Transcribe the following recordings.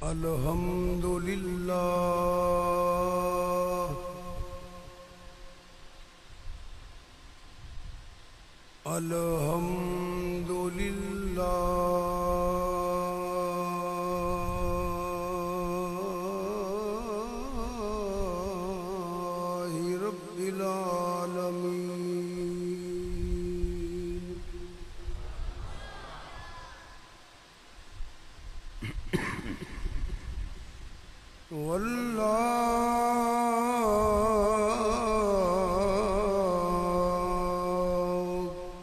الحمد للہ الحمد للہ رب العالمین واللہ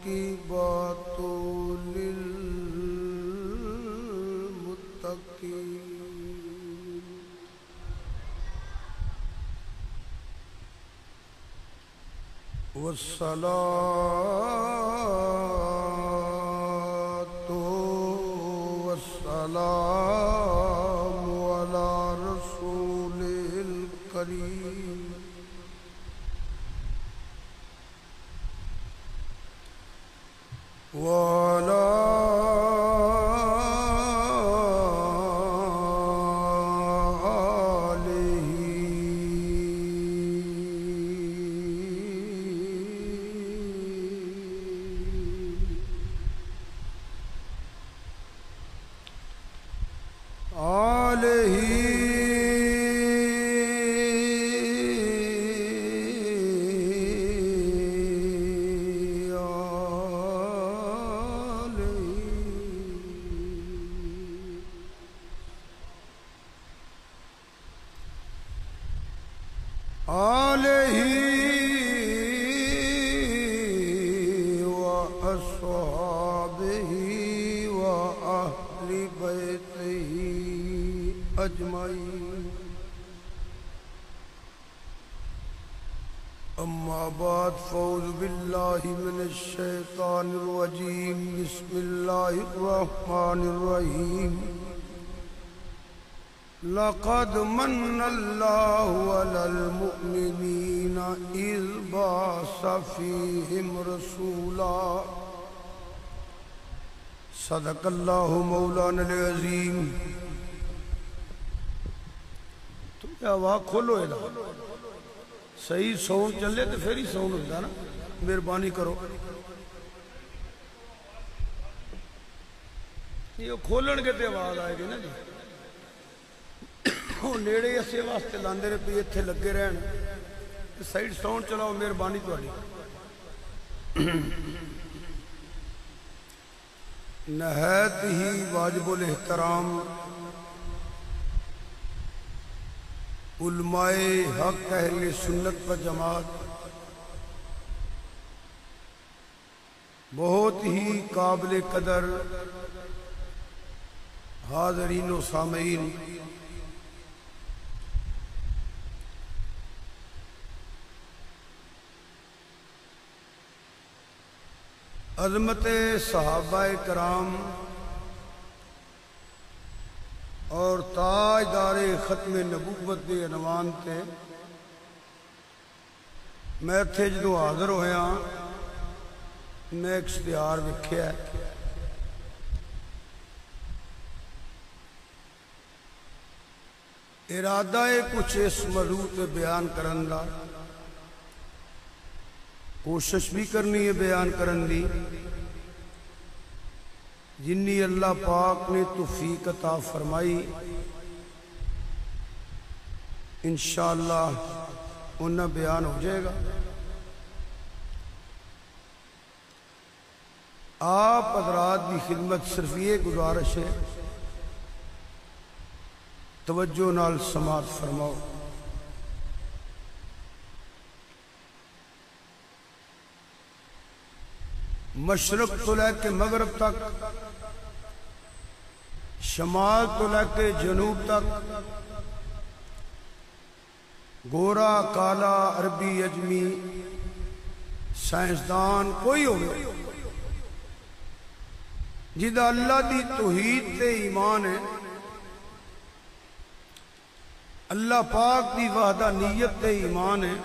کی باتوں للمتقین والصلاة والسلام على رسوله الكريم وعلى آلہ وأصحابہ وأہل بیتہ اجمعین اما بعد فاعوذ باللہ من الشیطان الرجیم بسم اللہ الرحمن الرحیم لقد من اللہ علی المؤمنین اذ بعث فیہم رسولا صدق اللہ مولانا العظیم. تو کیا آواز کھولو ہے نا صحیح ساؤنڈ چلے تو پھر ہی ساؤنڈ ہوتا نا. مہربانی کرو یہ کھولن کے تے آواز آئے گی نا جی. وہ نیڑے اسے واسطے لاندے رہے پہ اتھے لگے رہن سائیڈ ساؤنڈ چلاؤ. مہربانی تہاڈی. نہایت ہی واجب الاحترام علماء حق اہل سنت و جماعت، بہت ہی قابل قدر حاضرین و سامعین، عظمت صحابہ کرام اور تاجدار ختم نبوت دے عنوان تے میں اتھے جدوں حاضر ہویا میں ایک اشتہار ویکھیا ہے. ارادہ ہے کچھ اس موضوع تے بیان کرن دا، کوشش بھی کرنی ہے بیان کرن دی جنی اللہ پاک نے توفیق عطا فرمائی. انشاءاللہ انہاں بیان ہو جائے گا. آپ حضرات کی خدمت صرف یہ گزارش ہے توجہ نال سماعت فرماؤ. مشرق تو لے کے مغرب تک، شمال تو لے کے جنوب تک، گورا کالا عربی اجمی سائنسدان کوئی ہو گیا جدا اللہ دی توحید تے ایمان ہے، اللہ پاک دی وحدانیت تے ایمان ہے،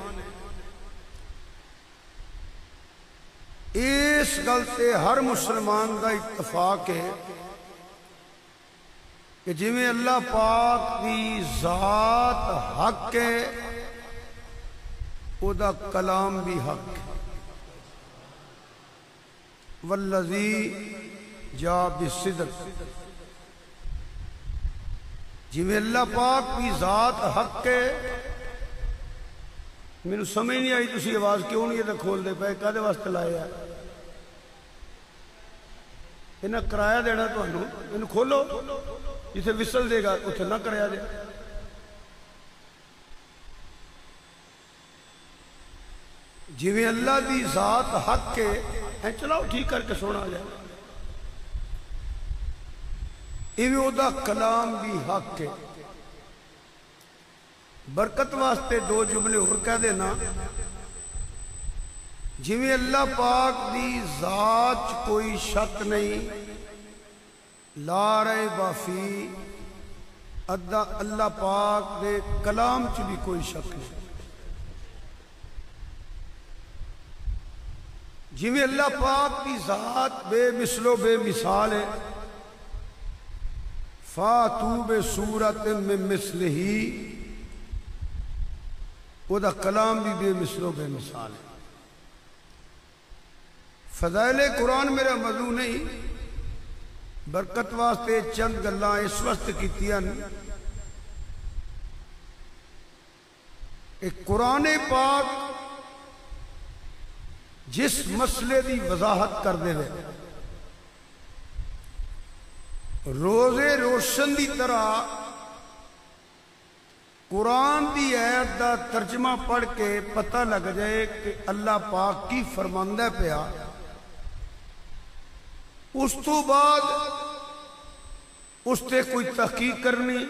اس گل تے ہر مسلمان دا اتفاق ہے کہ جویں اللہ پاک دی ذات حق ہے او دا کلام بھی حق ہے. والذی جاء بالصدق، جویں اللہ پاک دی ذات حق ہے. میرے سمجھ نہیں آئی تسی آواز کیوں نہیں یہ کھول دے پے، کدے واسطے لایا ہے؟ انہیں کرایہ دینا تمہیں، انہیں کھولو، جسے وسل دے گا اتنے نہ کرایہ دے. جویں اللہ دی ذات حق ہے، چلاؤ ٹھیک کر کے سونا جائے. ایویں او دا کلام بھی حق ہے. برکت واسطے دو جملے اور کہہ دینا. جویں اللہ پاک دی ذات کوئی شک نہیں، لا ریب فی، اللہ پاک دے کلام چ بھی کوئی شک نہیں. جویں اللہ پاک کی ذات بے مثل و بے مثال ہے، فاتوا بسورۃ من مثلہ، وہ دا کلام بھی بے مثل و بے مثال ہے. فضائل قرآن میرا موضوع نہیں، برکت واسطے چند گلاں اس وقت کیتیاں. ایک قرآن پاک جس مسئلے دی وضاحت کر دے رہے، روزے روشن دی طرح قرآن دی آیت دا ترجمہ پڑھ کے پتہ لگ جائے کہ اللہ پاک کی فرماندہ پیا. اس تو بعد اس تے کوئی تحقیق کرنی،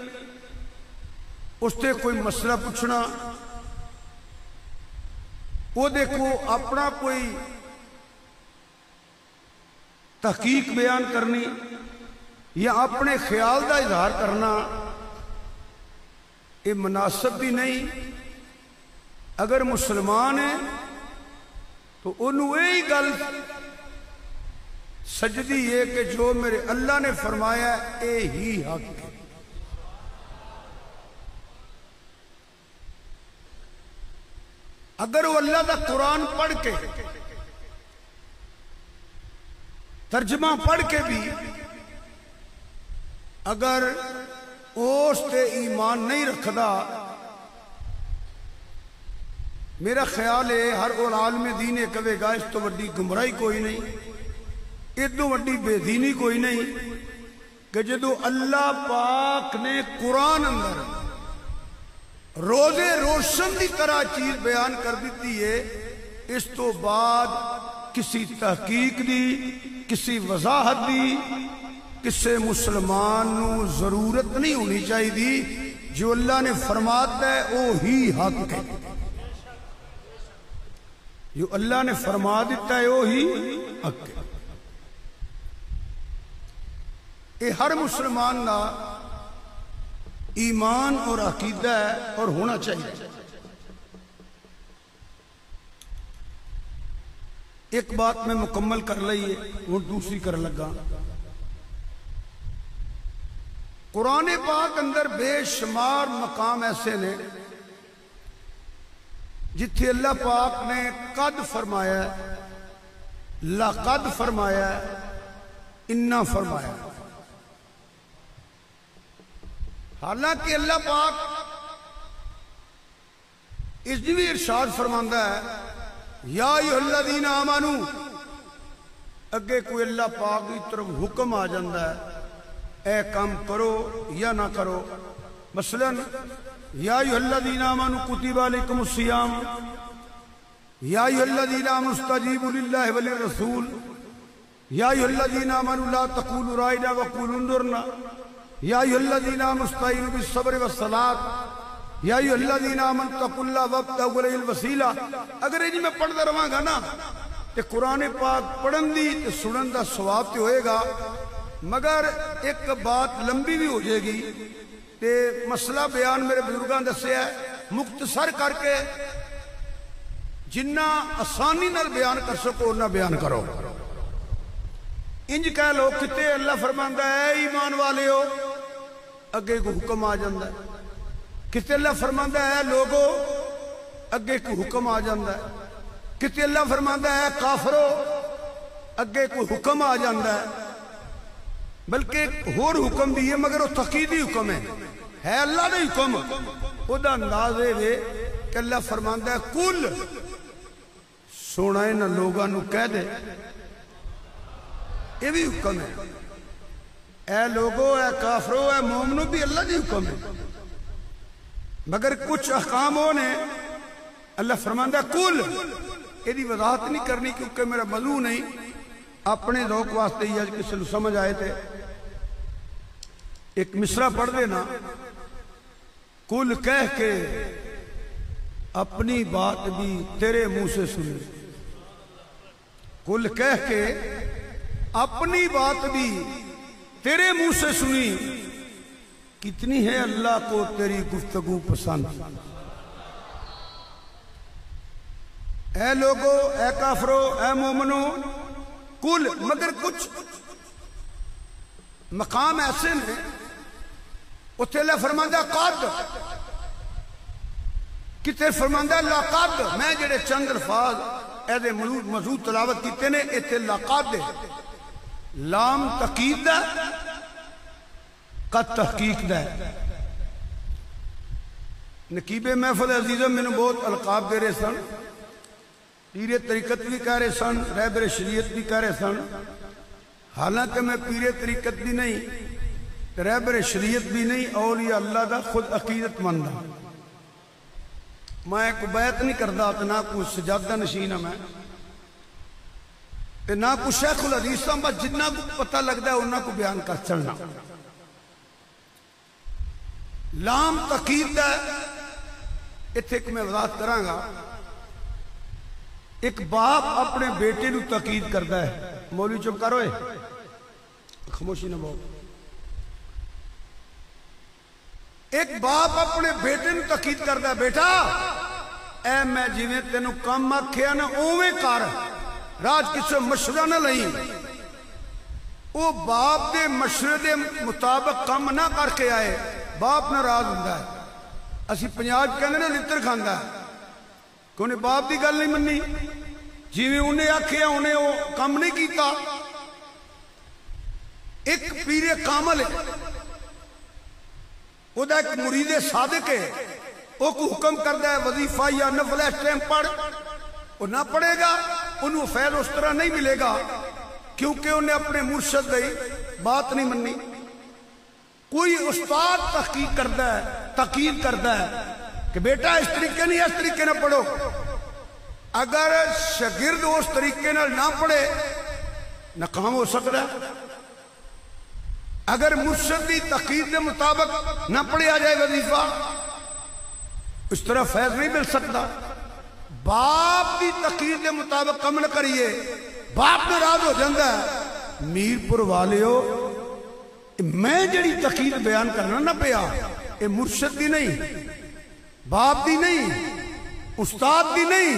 اس تے کوئی مسئلہ پوچھنا، وہ دیکھو اپنا کوئی تحقیق بیان کرنی یا اپنے خیال دا اظہار کرنا، یہ مناسب بھی نہیں. اگر مسلمان ہے تو انہوں یہی گل سجدی ہے کہ جو میرے اللہ نے فرمایا اے ہی حق ہے. اگر وہ اللہ دا قرآن پڑھ کے ترجمہ پڑھ کے بھی اگر اس تے ایمان نہیں رکھدا، میرا خیال ہے ہر عالم دین کہے گا اس تو وڈی گمراہی کوئی نہیں، ادو وڈی بے دینی کوئی نہیں کہ جدو اللہ پاک نے قرآن اندر روزے روشن دی طرح چیز بیان کر دیتی ہے، اس تو بعد کسی تحقیق دی، کسی وضاحت دی کسی مسلمان نو ضرورت نہیں ہونی چاہیے. جو اللہ نے فرماتا ہے وہ ہی حق ہے، جو اللہ نے فرما دیتا ہے وہ ہی حق ہے. یہ ہر مسلمان کا ایمان اور عقیدہ ہے اور ہونا چاہیے. ایک بات میں مکمل کر لئیے وہ دوسری کر لگا. قرآن پاک اندر بے شمار مقام ایسے نے جتھے اللہ پاک نے قد فرمایا ہے، لقد فرمایا ہے، انا فرمایا ہے. حالانکہ اللہ پاک اس دی بھی ارشاد فرماندہ ہے یا ایھا الذین آمنو، اگے کوئی اللہ پاک کی طرف حکم آ جاندہ ہے اے کام کرو یا نہ کرو. مثلا یا ایھا الذین آمنو کتب علیکم الصیام، یا ایھا الذین آمنوا استجیبوا للہ وللرسول، یا ایھا الذین آمنوا لا تقولوا رائنا وقولوا انظرنا، یا ایھا الذین آمنوا استعینوا بالصبر والصلاۃ، یا ایھا الذین آمنوا اتقوا اللہ وابتغوا الیہ الوسیلہ. اگر یہ میں پڑھتا رہاں گا نا تے قرآن پاک پڑھن دی تے سنن دا ثواب تے ہوئے گا، مگر ایک بات لمبی بھی ہو جائے گی تے مسئلہ بیان میرے بزرگاں دسے ہے، مختصر کر کے جنہ آسانی نال بیان کر سکو انہ بیان کرو. انج کہہ لو کتے اللہ فرماندہ ہے ایمان والے ہو اگے کو حکم آ جاندہ ہے. کتے اللہ فرماندہ ہے لوگو اگے کو حکم آ جاندہ ہے. کتے اللہ فرماندہ ہے کافرو اگے کو حکم آ جاندہ ہے. بلکہ ایک اور حکم بھی ہے مگر وہ تقیدی حکم ہے اللہ نے حکم. وہ دا اندازے وے کہ اللہ فرماندہ ہے کل سونا ہے نہ لوگاں نو کہہ دے. یہ بھی حکم ہے. اے لوگو اے کافرو اے مومنو بھی اللہ دی حکم ہے. مگر کچھ احکام ہونے اللہ فرماندہ ہے کل. یہ دی وضاحت نہیں کرنی کیونکہ میرا موضوع نہیں. اپنے ذوق واسطے ہی آج کسی نے سمجھ آئے تھے. ایک مصرع پڑھ دینا. کل کہہ کے اپنی بات بھی تیرے منہ سے سنی. کل کہہ کے اپنی بات بھی تیرے منہ سے سنی. کتنی ہے اللہ کو تیری گفتگو پسند. اے لوگو اے کافرو اے مومنو کل. مگر کچھ مقام ایسے ہیں اتھے اللہ فرماندہ قد کتے فرماندہ لقد. میں جڑے چند الفاظ ایدے موضوع تلاوت کیتے نے اتھے لقد لام تقید دا قد تحقیق دا. نقیب محفل عزیزم میں نے بہت القاب دے رہے سن. پیر طریقت بھی کہہ رہے سن, رہبر شریعت بھی کہہ رہے سن. حالانکہ میں پیر طریقت بھی نہیں رہبر شریعت بھی نہیں, اولیاء اللہ دا خود عقیدت مند ہوں. میں کوئی بیعت نہیں کردا تو نہ کوئی سجادہ نشین ہوں میں تے نہ کوئی شیخ الحدیث ہوں. بس جتنا کو پتہ لگتا ہے انہاں کو بیان کر چلنا. لام تقید دا اتھے ایک میں وضاحت کراں گا. ایک باپ اپنے بیٹے نو تقید کردا ہے. مولوی چپ کروئے خاموشی نہ بہت. ایک باپ اپنے بیٹے نو تقید کردا ہے بیٹا اے میں جیویں تینوں کم آکھیا نا اوویں کر, راج کسے مشورہ نہ لئی. او باپ دے مشورے دے مطابق کم نہ کر کے آئے باپ ناراض ہوندا ہے. اسی پنجاب کہندے نے لتر کھاندا ہے کہ انہیں باپ دی گل نہیں مننی. جیویں انہیں آکھیا انہیں وہ کم نہیں کیتا. ایک پیر کامل ہے وہ دا ایک مرید صادق ہے. وہ کو حکم کردا ہے وظیفہ یا نفل اس ٹائم پڑھ, وہ نہ پڑھے گا انہوں فیض اس طرح نہیں ملے گا کیونکہ انہیں اپنے مرشد دی بات نہیں مننی. کوئی استاد تحقیق کردا ہے تقید کردا ہے کہ بیٹا اس طریقے نہیں اس طریقے نہ پڑھو. اگر شاگرد اس طریقے نہ پڑھے ناکام ہو سکتا ہے. اگر مرشد دی تقید کے مطابق نہ پڑھیا جائے وظیفہ اس طرح فیض نہیں مل سکتا. باپ دی تقید کے مطابق کم نہ کریے باپ ناراض ہو جاندہ ہے. میر پور والیو میں جڑی تقید بیان کرنا نہ پیا اے مرشد دی نہیں باپ دی نہیں استاد دی نہیں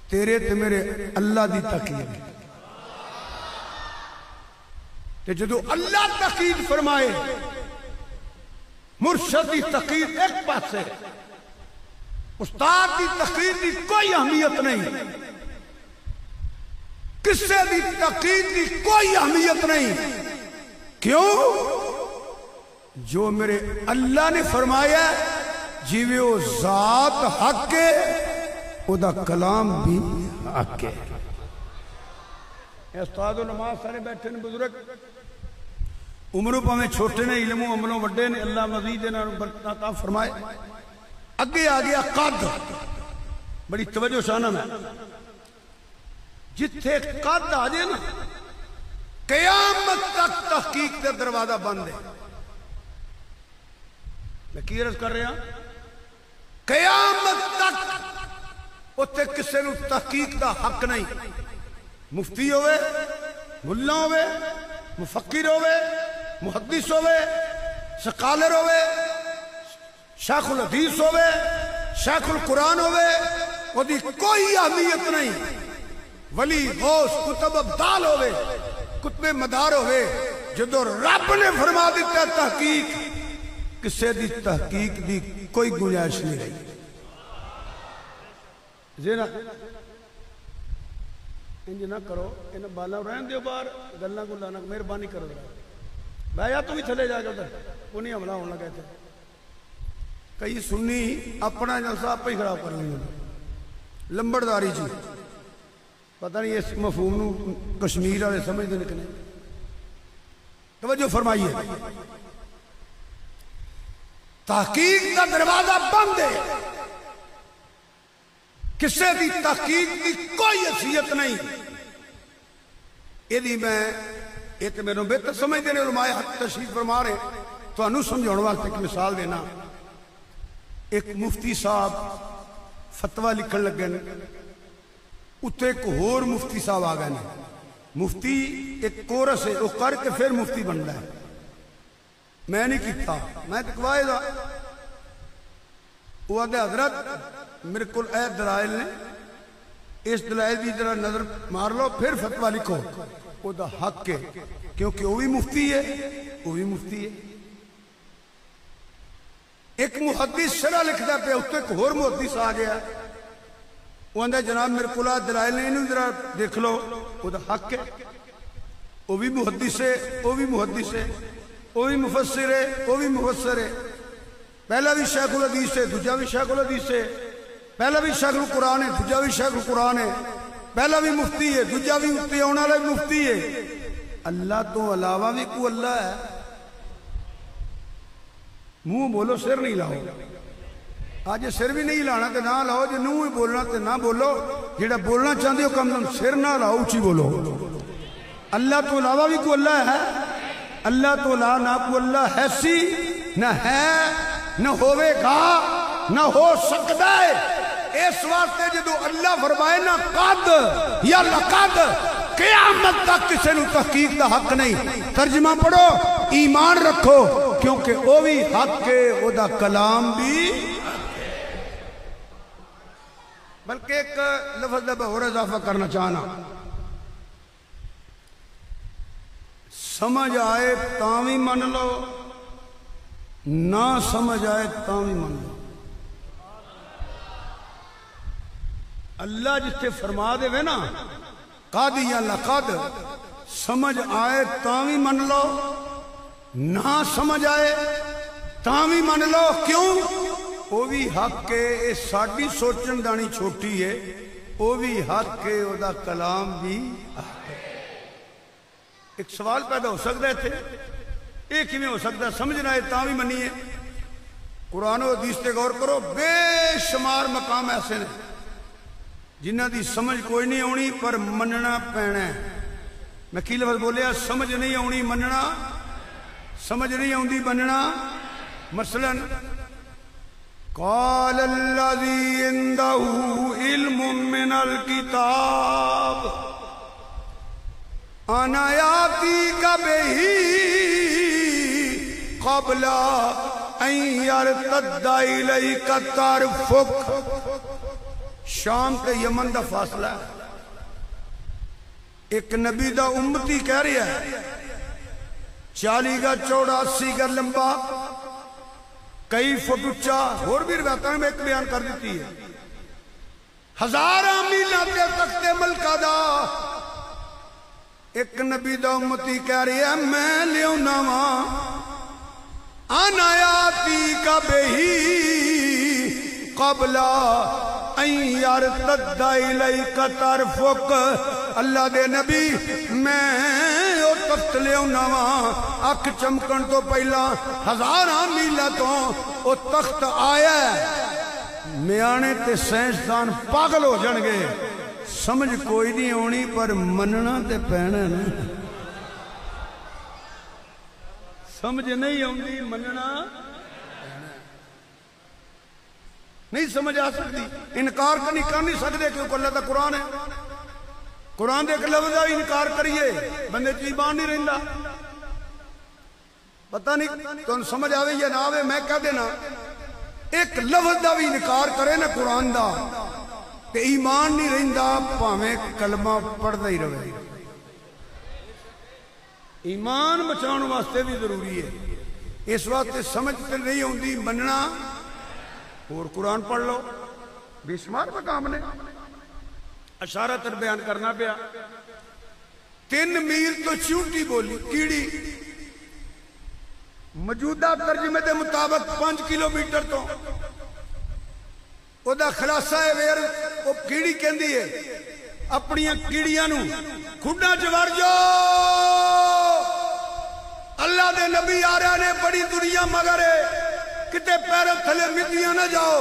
تیرے تے میرے اللہ دی تقید. تے جدو اللہ تقید فرمائے مرشد دی تقید ایک پاسے استاد دی تقید دی کوئی اہمیت نہیں, کسے دی تقید دی کوئی اہمیت نہیں. کیوں؟ جو میرے اللہ نے فرمایا جیوے وہ ذات حق ہے او دا کلام بھی حق ہے. استاد و نماز سارے بیٹھے نے بزرگ عمروں پہ چھوٹے نے علموں عملوں وڈے نے اللہ مزید برکت عطا فرمائے. اگے آ گیا قد. بڑی توجہ شانہ میں جتھے قد آ جائے نا قیامت تک تحقیق کا دروازہ بند ہے. میں کی عرض کر رہا قیامت تک اتھے کسے نو تحقیق دا حق نہیں. مفتی ہوئے ملا ہوئے مفکر ہوئے محدث ہوئے سکالر ہوئے شیخ الحدیث ہوئے شیخ القرآن ہوئے وہ دی کوئی اہمیت نہیں. ولی غوث کتب ابدال ہوئے کتب مدار ہوئے جدو رب نے فرما دیتا تحقیق کسے دی تحقیق دی کوئی گنجائش نہیں رہی زینا انج نہ کرو انہیں بالا رہن دیو باہر گلنا کو لانا مہربانی کرو بھائی یا تو بھی تھلے جا کر انہیں حملہ ہونا کہتے ہیں کئی سنی اپنا جلسہ آپ ہی خراب کر رہے ہیں لمبرداری جی پتہ نہیں اس مفہوم نو کشمیر والے سمجھ دے نکلے توجہ فرمائیے تحقیق کا دروازہ بند ہے کسے دی تحقیق کی کوئی حیثیت نہیں یہ میں یہ تو میرے بہتر سمجھ دینے علماء حق تشریف فرما رہے تو انہوں سمجھوڑ واسطے ایک مثال دینا ایک مفتی صاحب فتوہ لکھن لگے اتنے ایک اور مفتی صاحب آ گئے مفتی ایک کورس ہے وہ کر کے پھر مفتی بن رہا ہے میں نہیں کیتا میں تکوائے دا وہ آدھے حضرت میرے کو اے دلائل نے اس دلائل دی ذرا نظر مار لو پھر فتوہ لکھو وہ دا حق ہے کیونکہ وہ بھی مفتی ہے وہ بھی مفتی ہے ایک محدث شرح لکھتا پہ اتنے ایک اور محدث آ گیا وہ آدھا جناب میرے کو دلائل نے انہوں ذرا دیکھ لو وہ دا حق ہے وہ بھی محدث ہے وہ بھی محدث ہے وہ بھی مفسر ہے وہ بھی مفسر ہے پہلا بھی شیخ الحدیث ہے دوجا بھی شیخ الحدیث ہے پہلا بھی شیخ القرآن ہے دوجا بھی شیخ القرآن ہے پہلا بھی مفتی ہے دوجا بھی مفتی ہونے والا بھی مفتی ہے اللہ تو علاوہ بھی کو اللہ ہے منہ بولو سر نہیں لاؤ آج سر بھی نہیں لانا تو نہ لاؤ جو نوں ہی بولنا تو نہ بولو جیڑا بولنا چاہتے ہو کم سر نہ لاؤ اچھی بولو اللہ تو علاوہ بھی کو اللہ ہے اللہ تو علاوہ نہ کو اللہ ہے سی نہ ہے نہ ہوئے گا نہ ہو سکتا ہے اس واسطے جدو اللہ فرمائے نہ قد یا لقد قیامت تک کسی نو تحقیق دا حق نہیں ترجمہ پڑھو ایمان رکھو کیونکہ وہ بھی حق ہے وہ دا کلام بھی بلکہ ایک لفظ دا اور اضافہ کرنا چاہنا سمجھ آئے تاوی من لو نہ سمجھ آئے تاوی من لو اللہ جس سے فرما دے وے نا قد یا لقد سمجھ آئے تاوی من لو نہ سمجھ آئے تاوی من لو کیوں وہ بھی حق ہے ساڑی سوچن دانی چھوٹی ہے وہ بھی حق ہے وہ دا کلام بھی حق ہے ایک سوال پیدا ہو سکتا ہے تھے ایک ہی میں ہو سکتا ہے سمجھنا ہے تاوی منی ہے قرآن و حدیث تے غور کرو بے شمار مقام ایسے نے جنہ دی سمجھ کوئی نہیں ہونی پر مننا پینا ہے میں کی لفظ بولیا سمجھ نہیں ہونی مننا سمجھ نہیں ہوندی بننا مثلا قال الذي عنده علم من الكتاب انا ياتيك به قبل ان يرتد اليك طرفك شام کے یمن دا فاصلہ ہے ایک نبی دا امتی کہہ رہی ہے 40 گز چوڑا 80 گز لمبا کئی فٹ اچا اور بھی روایتوں میں ایک بیان کر دیتی ہے 1000 میل تے تخت ملکہ دا ایک نبی دا امتی کہہ رہی ہے میں لیونا وہاں انا یاتیک بہی قبل ان یرتد الیک طرفک اللہ دے نبی میں او تخت لیونا وہاں اکھ چمکن تو پہلا 1000 میلہ تو او تخت آیا میانے تے سائنسدان پاگل ہو جان گے سمجھ کوئی نہیں ہونی پر مننا تے پینا نا سمجھ نہیں ہوندی مننا نہیں سمجھ آ سکتی انکار کر نہیں سکتے کیونکہ اللہ تا قرآن ہے قرآن دے ایک لفظ ہے انکار کریے بندے چ ایمان نہیں رہندا پتہ نہیں تو سمجھ آوے یا نہ آوے میں کہہ دینا ایک لفظ دا بھی انکار کرے نا قرآن دا تے ایمان نہیں رہندا پاویں کلمہ پڑھدا ہی رہے ایمان بچاؤ واسطے بھی ضروری ہے. اس واسطے سمجھ تے نہیں ہوندی مننا اور قرآن پڑھ لو. بے شمار مقام نے اشارہ تر بیان کرنا پیا. 3 میل تو چیونٹی بولی کیڑی موجودہ ترجمے دے مطابق 5 کلومیٹر تو او دا خلاصہ ہے ویر او کیڑی کہندی ہے اپنی کیڑیاں نو کھڈاں چ وڑ جاؤ. اللہ دے نبی آ رہے نے بڑی دنیا مگر کتے پیروں تھلے مٹیاں نہ جاؤ.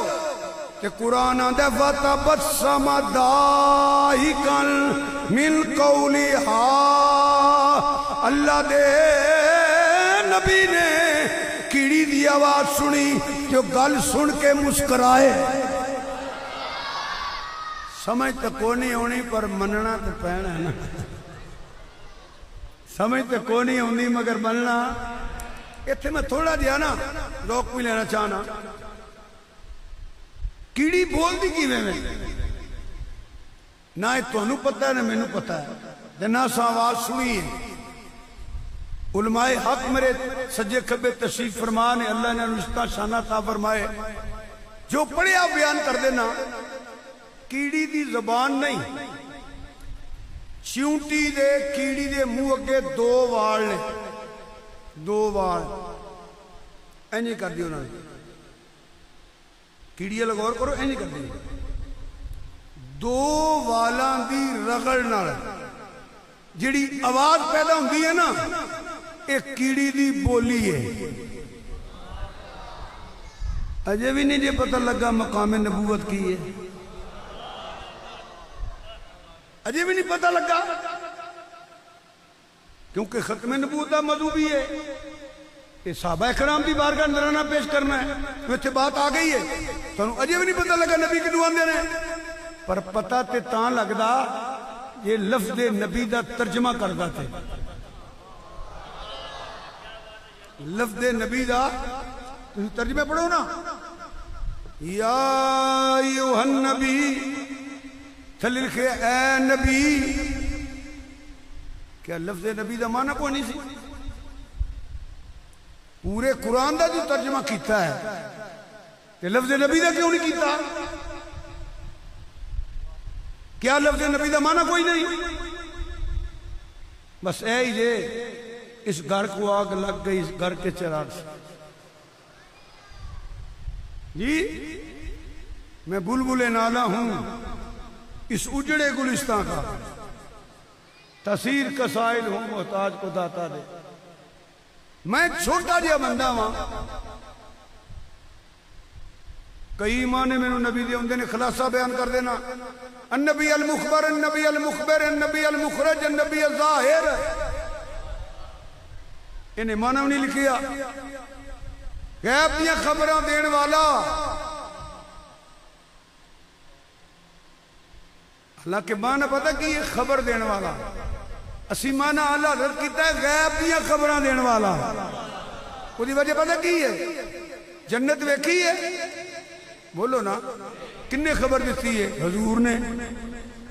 کہ قرآن آندے وَتَبَسَّمَ ضَاحِكًا مِنْ قَوْلِهَا. اللہ دے نبی نے کیڑی دی آواز سنی جو گل سن کے مسکرائے. سمجھ تو کو نہیں ہونی پر مننا تو پہنا ہے نا. سمجھ تو کو نہیں ہونی مگر مننا. اتنے میں تھوڑا دیا نا روک بھی لینا چاہنا. کیڑی بول دی کیویں میں نہ تانوں پتہ ہے نہ مینوں پتہ ہے جنا سا آواز سنی ہے. علماء حق میرے سجے کھبے تشریف فرما نے اللہ نے رشتہ شانہ تا فرمائے جو پڑھیا بیان کر دینا. کیڑی دی زبان نہیں چیونٹی دے کیڑی دے منہ اگے 2 وال نے 2 وال اینجی کر دی انہوں نے کیڑی لگ غور کرو اینجی کر دی 2 والاں دی رگڑ نال جڑی آواز پیدا ہوندی ہے نا ایک کیڑی دی بولی ہے. اجے بھی نہیں جے پتہ لگا مقام نبوت کی ہے. اجے بھی نہیں پتہ لگا کیونکہ ختم نبوت دا موضوع بھی ہے. یہ صحابہ کرام دی بارگاہ نذرانہ پیش کرنا ہے تو اتنے بات آ گئی ہے. تو اجے بھی نہیں پتہ لگا نبی کی دعا دے رہے پر پتہ تے تاں لگدا یہ لفظ نبی دا ترجمہ کردا تھے. لفظ نبی دا ترجمہ پڑھو نا یا ایوہ النبی تھلی لکھے اے نبی. کیا لفظ نبی دا معنی کوئی نہیں سی؟ پورے قرآن دا جو ترجمہ کیتا ہے کہ لفظ نبی دا کیوں نہیں کیتا؟ کیا لفظ نبی دا معنی کوئی نہیں؟ بس اے ہی جے اس گھر کو آگ لگ گئی اس گھر کے چراغ سے. جی میں بلبل نالہ ہوں اس اجڑے گلستان کا تاثیر کا سائل ہوں محتاج کو داتا دے. میں چھوٹا جیا بندہ ہوں کئی معنی میں نبی دے ہوندے نے خلاصہ بیان کر دینا. النبی المخبر النبی المخبر النبی المخرج النبی الظاہر. انہیں معنی نہیں لکھیا. غیب دیا خبریں دین والا. اللہ کے معنی پتہ کی یہ خبر دین والا. اسی معنی اللہ حضرت کیتا ہے غیب دیا خبریں دین والا. وہ دی وجہ پتہ کی ہے جنت ویکھی ہے بولو نا کنے خبر دیتی ہے حضور نے.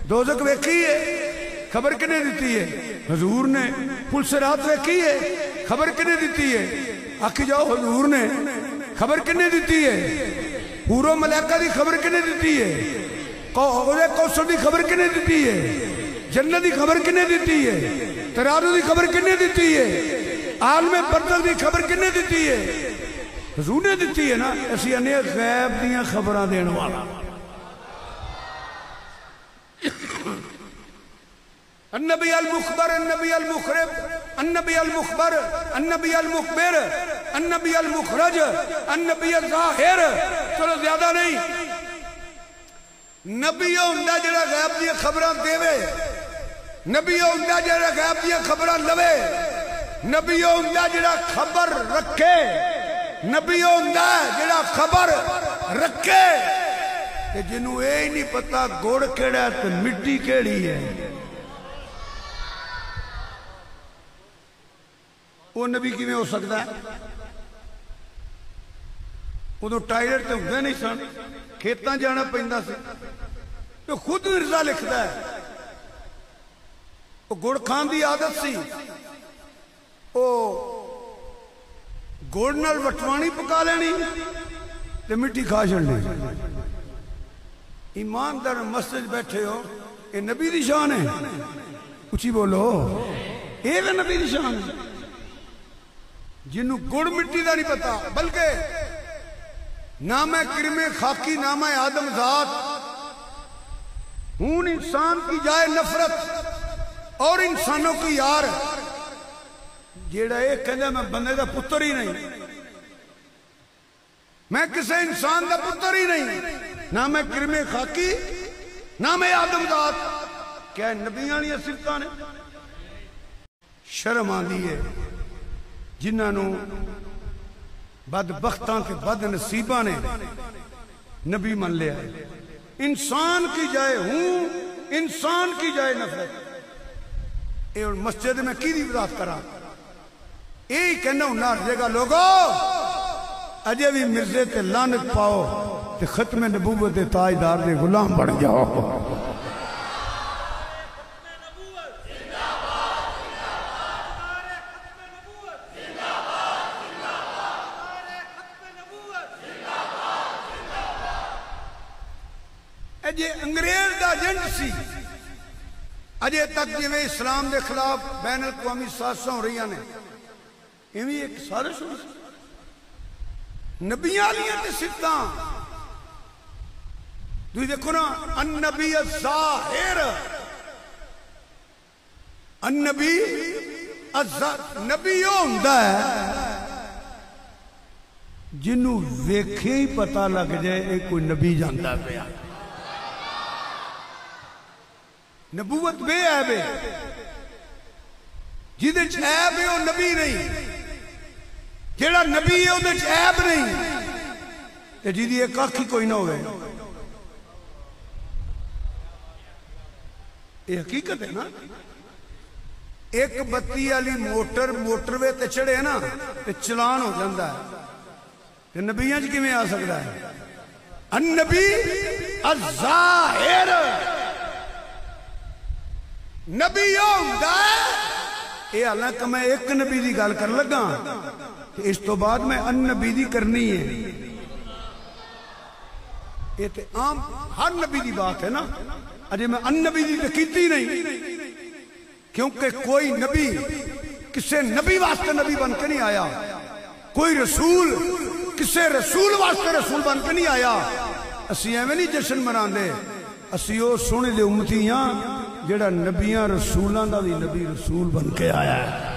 دوزخ ویکھی ہے خبر کنے دیتی ہے حضور نے. پل صراط ویکھی ہے خبر کنے دیتی ہے آکھی جاؤ حضور نے. خبر کنے دیتی ہے پورو ملائکہ دی خبر کنے دیتی ہے کوثر دی خبر کنے دیتی ہے جنت دی خبر کنے دیتی ہے ترازو دی خبر کنے دیتی ہے عالم برزخ دی خبر کنے دیتی ہے حضور نے دیتی ہے نا. اسی انہیں غیب دیاں خبریں دین والا. النبی المخبر النبی المخرب النبی المخبر النبی المخبر النبی المخرج النبی الظاہر. چلو زیادہ نہیں. نبی ہوندہ جڑا غیب دیا خبریں دیوے. نبی ہوندہ جڑا غیب دیا خبریں لوے. نبی ہوندہ جڑا خبر رکھے. نبی ہوندہ جڑا خبر رکھے کہ جنہوں اے ہی نہیں پتا گوڑ کیڑا ہے تو مٹی کیڑی ہے. وہ نبی کی میں ہو سکتا ہے. وہ تو ٹائلٹ تے ہوندے نہیں سن کھیتاں جانا پیندا سی. تو خود مرزا لکھدا ہے وہ گڑ کھان دی عادت سی او گوڑ نال وٹوانی پکا لینی تے مٹی کھا چھڑنی ایماندار مسجد بیٹھے ہو یہ نبی دی شان ہے اچھی بولو یہ بھی نبی دی شان ہے جنہوں گڑ مٹی دا نہیں پتا بلکہ نام کرم خاکی نام آدم ذات ہون انسان کی جائے نفرت اور انسانوں کی یار جیڑا ایک کہندہ میں بندے دا پتر ہی نہیں میں کسے انسان دا پتر ہی نہیں نام کرم خاکی نام آدم ذات کیا نبیاں لیا صفتاں نے شرم آن دی ہے جنہوں بدبختاں کے بد نصیباں نے نبی من لیا ہے انسان کی جائے ہوں انسان کی جائے نفرت اے اور مسجد میں کی دی وضاحت کرا یہی کہنا ہوں نہ رجے گا لوگو اجے بھی مرزے تے لعنت پاؤ تے ختم نبوت تاجدار دے غلام بن جاؤ اجے انگریز دا جنگ سی اجے تک جویں اسلام دے خلاف بین الاقوامی سازشاں ہو رہی نے ایویں ایک سازش ہوئی نبیاں لیاں تے صفتاں تسی دیکھو نا النبی الظاہر النبی نبی وہ ہوندا ہے جنوں ویکھے ہی پتہ لگ جائے اے کوئی نبی جاندا پیا نبوت بے عیب ہے جیدے عیب ہے وہ نبی نہیں جیڑا نبی ہے وہ عیب نہیں جیدی ایک آنکھی کوئی نہ ہوئے یہ حقیقت ہے نا ایک بتی والی موٹروے تے چڑھے نا تے چلان ہو جاندہ ہے کہ نبیاں جی کیویں آ سکتا ہے النبی الظاہر نبی ہوندا ہے یہ حالانکہ میں ایک نبی دی گل کر لگا کہ اس تو بعد میں ان نبی دی کرنی ہے یہ تے عام ہر نبی دی بات ہے نا اجے میں ان نبی دی کیتی نہیں کیونکہ کوئی نبی کسے نبی واسطے نبی بن کے نہیں آیا کوئی رسول کسے رسول واسطے رسول بن کے نہیں آیا اسی ایویں نہیں جشن مناندے اسی او سونے دے امتی ہاں جڑا نبیاں رسولاں دا بھی نبی رسول بن کے آیا ہے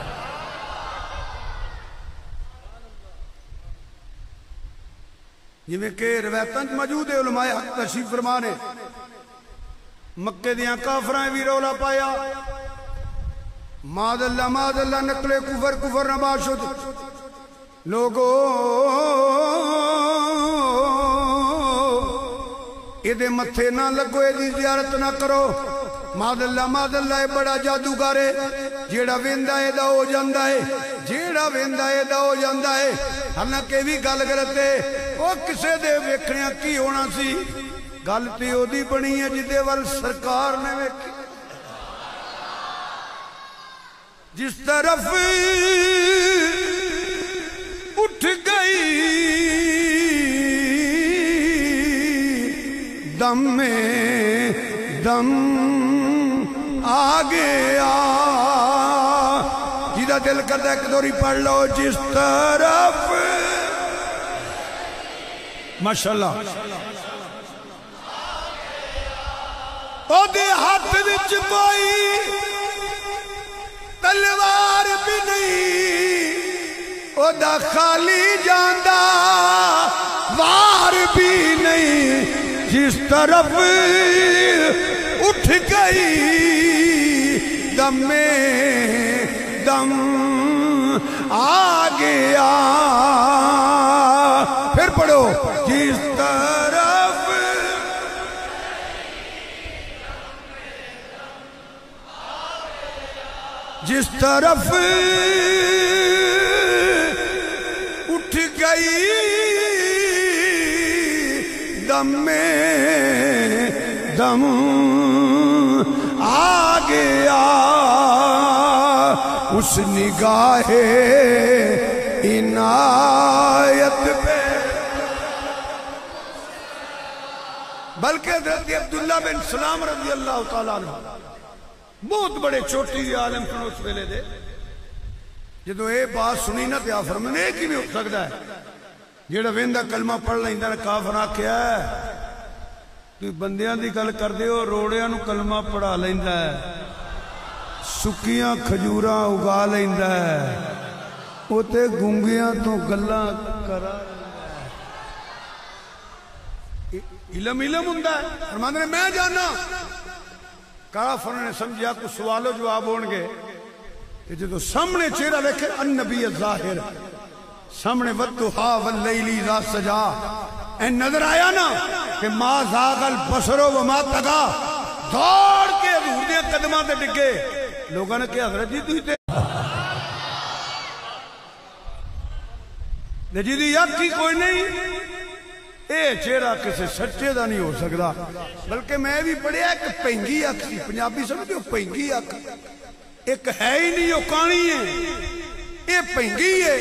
جویں کہ روایتاں موجود ہے علماء حق تشریف فرما نے مکے دیاں کافراں بھی رولا پایا ماذ اللہ نقلے کفر نباد شد لوگو ایدے متھے نہ لگو ایدی زیارت نہ کرو ماذ اللہ بڑا جادوگر ہے جیڑا ویندا ہے دا ہو جاندا ہے جیڑا ویندا ہے دا ہو جاندا ہے حالانکہ بھی گل کرتے وہ کسے دے ویکھنیاں کی ہونا سی گل تے اودی بنی ہے جدے ول سرکار نے ویکھی جس طرف اٹھ گئی دم میں دم آ گیا جیدہ دل کردہ ایک دوری پڑھ لو جس طرف ماشاءاللہ او دے ہاتھ وچ کوئی تلوار بھی نہیں او دا خالی جاندہ وار بھی نہیں جس طرف اٹھ گئی دم میں دم آ گیا پھر پڑھو جس طرف جس طرف اٹھ گئی دم میں دم آ گیا اس نگاہ عنایت پہ، بلکہ حضرت عبداللہ بن سلام رضی اللہ تعالیٰ عنہ بہت بڑے چھوٹی عالم سن اس ویلے دے، جدو یہ بات سنی نا تو فرمایا یہ کی بھی ہو سکتا ہے جیڑا ویندا کلمہ پڑھ لیندا نے کافر آکھیا ہے تو بندیاں دی گل کردے ہو، روڑیاں نو کلمہ پڑھا لیندا ہے، سکیاں کھجوراں اگا لیندا ہے، او تے گونگیاں تو گلاں کرا علم ہوندا ہے۔ فرماندے نے میں جانا کافر نے سمجھیا کو سوال و جواب ہون گے کہ جدو سامنے چہرہ ویکھے النبی الظاہر، سامنے والضحیٰ واللیل اذا سجا، اے نظر آیا نا کہ ما زاغ البصر وما طغى، دوڑ کے حضور دے قدماں تے ڈگے، لوگوں نے کہا حضرت جی تھی تے جی دی یقی کوئی نہیں، اے چہرہ کسی سچے دا نہیں ہو سکتا، بلکہ میں بھی پڑھیا ایک پینگی اکھ سی، پنجابی سمجھتے ہو پینگی اکھ، ایک ہے ہی نہیں وہ کانی ہے، اے پینگی ہے،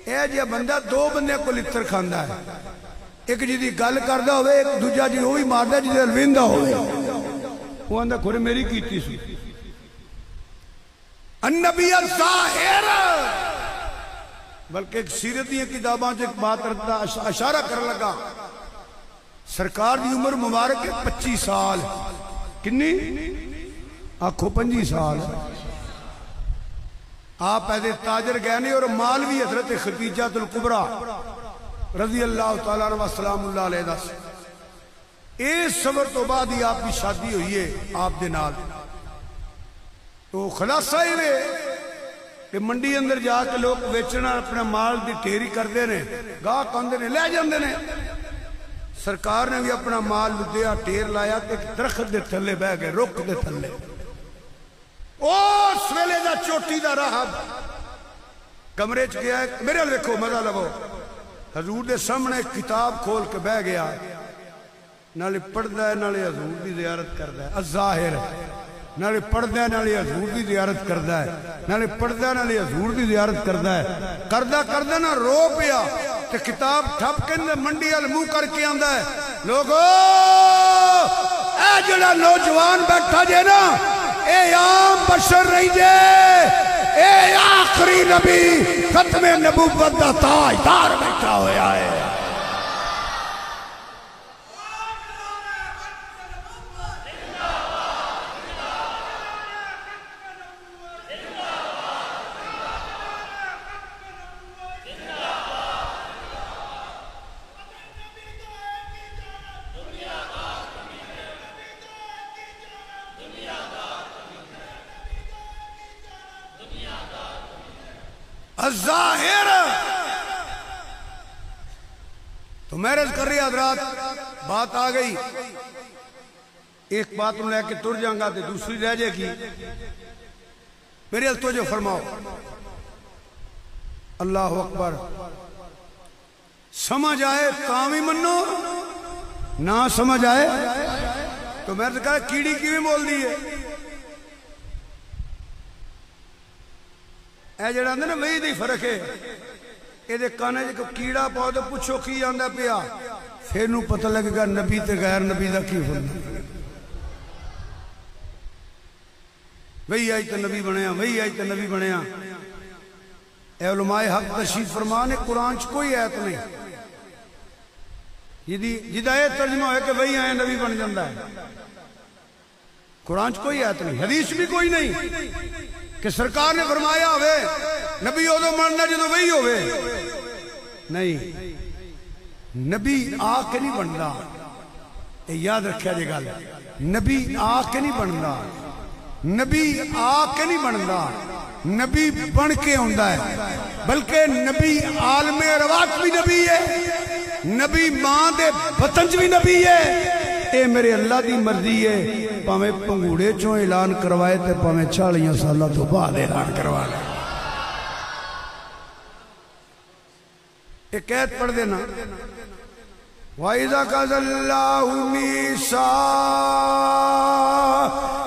اے جی بندہ دو بندے کو لتر کھاندا ہے، ایک جی دی گل کردا ہوئے، ایک دوجہ جی ہوئی ماردا جی دے الویندا ہوئے، وہ اندھا کھوڑے میری کیتی سی النبی الظاہر، بلکہ ایک سیرت دی کتاباں جو ایک بات رکھتا اشارہ کر لگا، سرکار دی عمر مبارک 25 سال، کنی؟ آنکھوں 25 سال، آپ ایسے تاجر گہنے اور مال بھی حضرت خدیجہ الکبریٰ رضی اللہ تعالیٰ عنہ سلام اللہ علیہ دا سے اس صبر تو بعد ہی آپ کی شادی ہوئی ہے آپ دے نال، تو خلاصہ ہی لے کہ منڈی اندر جا کے لوگ ویچنا اپنا مال دی ٹھیری کر دے نے، گاہ کاندے نے لے جاندے نے، سرکار نے بھی اپنا مال لدیا ٹھیر لایا کہ درخت دے تھلے بہ گئے، رک دے تھلے، اس ویلے دا چوٹی دا راہب کمرے چ گیا ہے، میرے لکھو مزہ لگو، حضور دے سامنے کتاب کھول کے بہ گیا، نالے پڑھدا ہے نالے حضور دی زیارت کردا ہے، الظاہر نالے پڑھدا ہے نالے حضور دی زیارت کردا ہے، نالے پڑھدا ہے نالے حضور دی زیارت کردا ہے، کردا نا رو پیا تے کتاب ٹھپ کے منڈی ال منہ کر کے آندا ہے، لوگو اے جڑا نوجوان بیٹھا جے نا اے عام بشر نہیں جے، اے آخری نبی ختم نبوت دا تاجدار بیٹھا ہویا ہے۔ الظاہر تو میرز کر رہی حضرات بات آ گئی، ایک بات لے کے تر جاؤں گا تو دوسری رہ جائے گی، میرے تو جو فرماؤ اللہ اکبر، سمجھ آئے تامی منو، نہ سمجھ آئے تو میرز کہا کیڑی کی بھی بول دی ہے، اے جڑا اندر نا وہی دی فرق ہے، اے دے کانے جو کیڑا پاؤ تو پوچھو کی آندہ پیا، پھر نو پتہ لگے گا نبی تے غیر نبی دا کی فرق، وہی آئی تے نبی بنیا، وہی آئی تے نبی بنیا، اے علماء حق تشریف فرمانے قرآن چ کوئی آیت نہیں جدہ یہ ترجمہ ہوئے کہ وہی آئے نبی بن جاندہ ہے، قرآن چ کوئی آیت نہیں، حدیث بھی کوئی نہیں کہ سرکار نے فرمایا ہوئے نبی ہو دو مرنا جدو وہی ہوئے، نہیں، نبی آ کے نہیں بندا، یاد رکھیا جے گل، نبی آ کے نہیں بندا، نبی آ کے نہیں بندا، نبی بن کے ہوندا ہے، بلکہ نبی عالم ارواح بھی نبی ہے، نبی ماں دے بطن بھی نبی ہے، اے میرے اللہ دی مرضی ہے، پاویں پنگوڑے چوں اعلان کروائے تے پاویں 40 سالہ تو بعد اعلان کروا لے۔ ایک قید پڑھ دینا، وَإِذَا قَضَى اللَّهُ مِيثَاقَ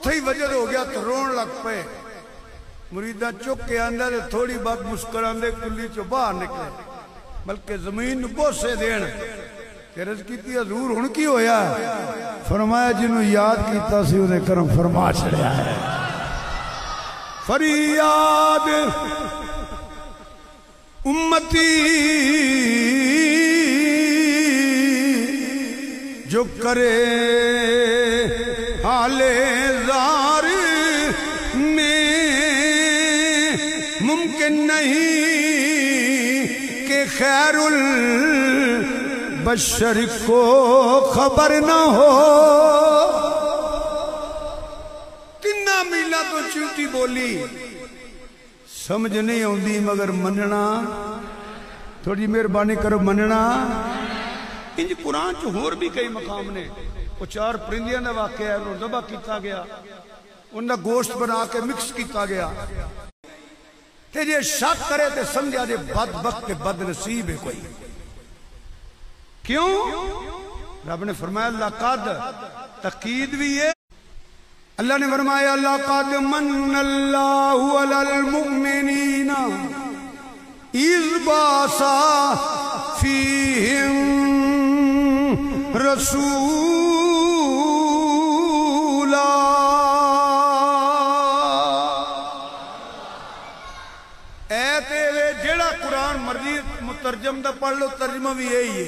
اتھے ہی وجد ہو گیا تو رون لگ پے مریدہ چک کے اندر تھوڑی بات مسکران دے کلی چو باہر نکلے بلکہ زمین بوسے دین کہ رض کیتی حضور ہن کی ہویا ہے فرمایا جنہوں یاد کیتا سی انہیں کرم فرما چھڑیا ہے فریاد امتی جو کرے حال زار میں ممکن نہیں کہ خیر البشر کو خبر نہ ہو تنہ میلہ تو چوٹی بولی سمجھ نہیں ہوندی مگر مننا تھوڑی مہربانی کرو مننا انج قرآن چو ہور بھی کئی مقام نے وہ 4 پرندیاں دا واقعہ ہے انہوں ذبح کیتا گیا ان دا گوشت بنا کے مکس کیتا گیا تے جے شک کرے تے سمجھا جے بدبخت کے بد نصیب ہے کوئی کیوں رب نے فرمایا لقد تقید بھی ہے اللہ نے فرمایا لقد من اللہ علی المؤمنین اذ بعث فیہم رسولا اے تیرے جیڑا قرآن مرضی مترجم دا پڑھ لو ترجمہ بھی یہی ہے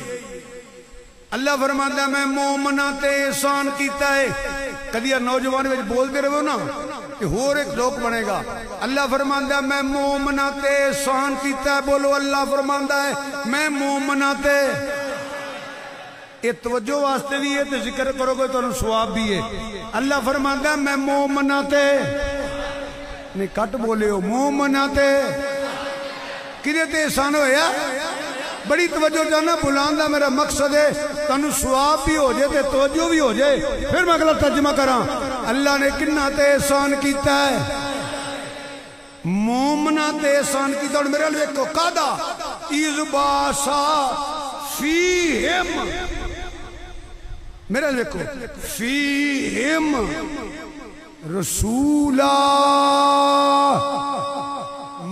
اللہ فرماتا ہے میں مومنہ تے احسان کیتا ہے کدیا نوجوان میں بول دے رہے ہو نا کہ اور ایک لوگ بنے گا اللہ فرماتا ہے میں مومنہ تے احسان کیتا ہے بولو اللہ فرماتا ہے میں مومنہ تے یہ توجہ واسطے بھی ہے تو ذکر کرو گے تو انہوں ثواب بھی ہے اللہ فرماتا ہے میں مومنہ تے نہیں کٹ بولے ہو مومنہ تے کدھے تے احسان ہویا بڑی توجہ جانا بلاندہ میرا مقصد ہے تنو ثواب بھی ہو جائے تے توجہ بھی ہو جائے پھر میں اگلا ترجمہ کراں اللہ نے کنہ تے احسان کیتا ہے مومنہ تے احسان کیتا اور میرے لئے کو قادہ اِذْ بَعَثَ فِيهِمْ میرے لئے کو فِيهِمْ رسولہ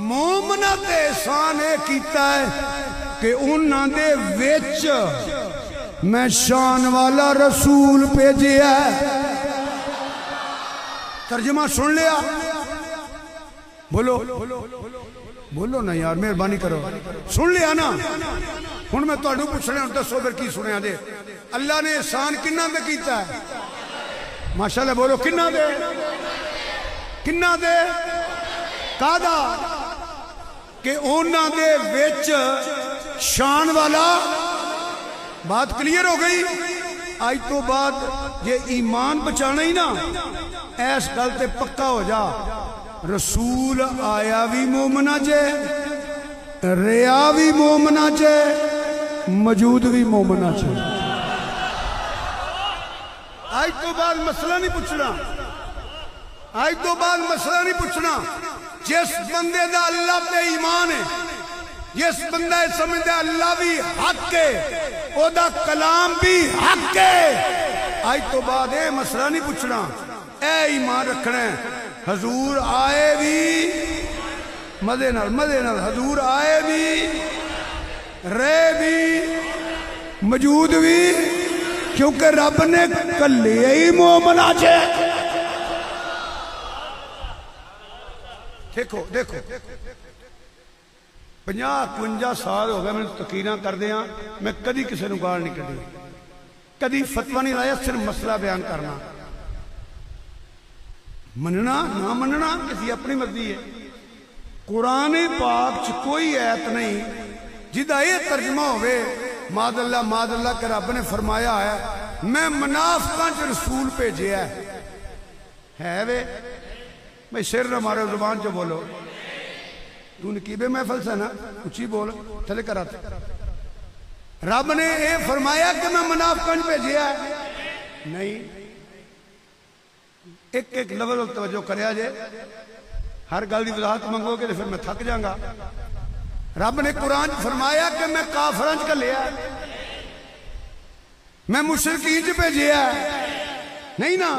مومنہ تے احسان ہے کیتا ہے کہ انہاں دے ویچ میں شان والا رسول بھیجے ہے ترجمہ سن لیا بولو بولو نا یار مہربانی کرو سن لیا نا ہن میں تہاڈوں پوچھنا ہن دسو پھر کی سنیا جے اللہ نے احسان کنہ دے کیتا ہے ماشاءاللہ بولو کنہ دے قادہ کہ انہاں دے وچ شان والا بات کلیئر ہو گئی آج تو بعد یہ ایمان بچانا ہی نا ایس گل تے پکا ہو جا رسول آیا بھی مومنہ جے ریا بھی مومنہ جے موجود بھی مومنہ جے آج تو بعد مسئلہ نہیں پوچھنا آج تو بعد مسئلہ نہیں پوچھنا جس بندے دا اللہ پہ ایمان ہے جس بندہ سمجھے اللہ بھی حق ہے او دا کلام بھی حق ہے آج تو بعد اے مسئلہ نہیں پوچھنا اے ایمان رکھنا ہے حضور آئے بھی مدے نال حضور آئے بھی رہے بھی موجود بھی کیونکہ رب نے کلے ہی مومنہ چھے دیکھو 50-51 سال ہو گئے میں تقریراں کر دیا میں کدی کسی نے گال نہیں کردی کدی فتوہ نہیں لایا صرف مسئلہ بیان کرنا مننا نہ مننا کسی اپنی مرضی ہے قرآن پاک چ کوئی آیت نہیں جدہ یہ ترجمہ ہوئے ماد اللہ کہ رب نے فرمایا ہے میں منافقان چ رسول بھیجے ہے وے میں سر نہ مارے زبان جو بولو تو نکیبے محفل سے نا اچھی بول تھلے کرا تھا رب نے اے فرمایا کہ میں منافقان بھیجے ہے نہیں ایک لفظ توجہ کریا جے ہر گل دی وضاحت منگو گے پھر میں تھک جاؤں گا رب نے قرآن فرمایا کہ میں کافرانچ کا لیا میں مشرکین چ بھیجیا نہیں نا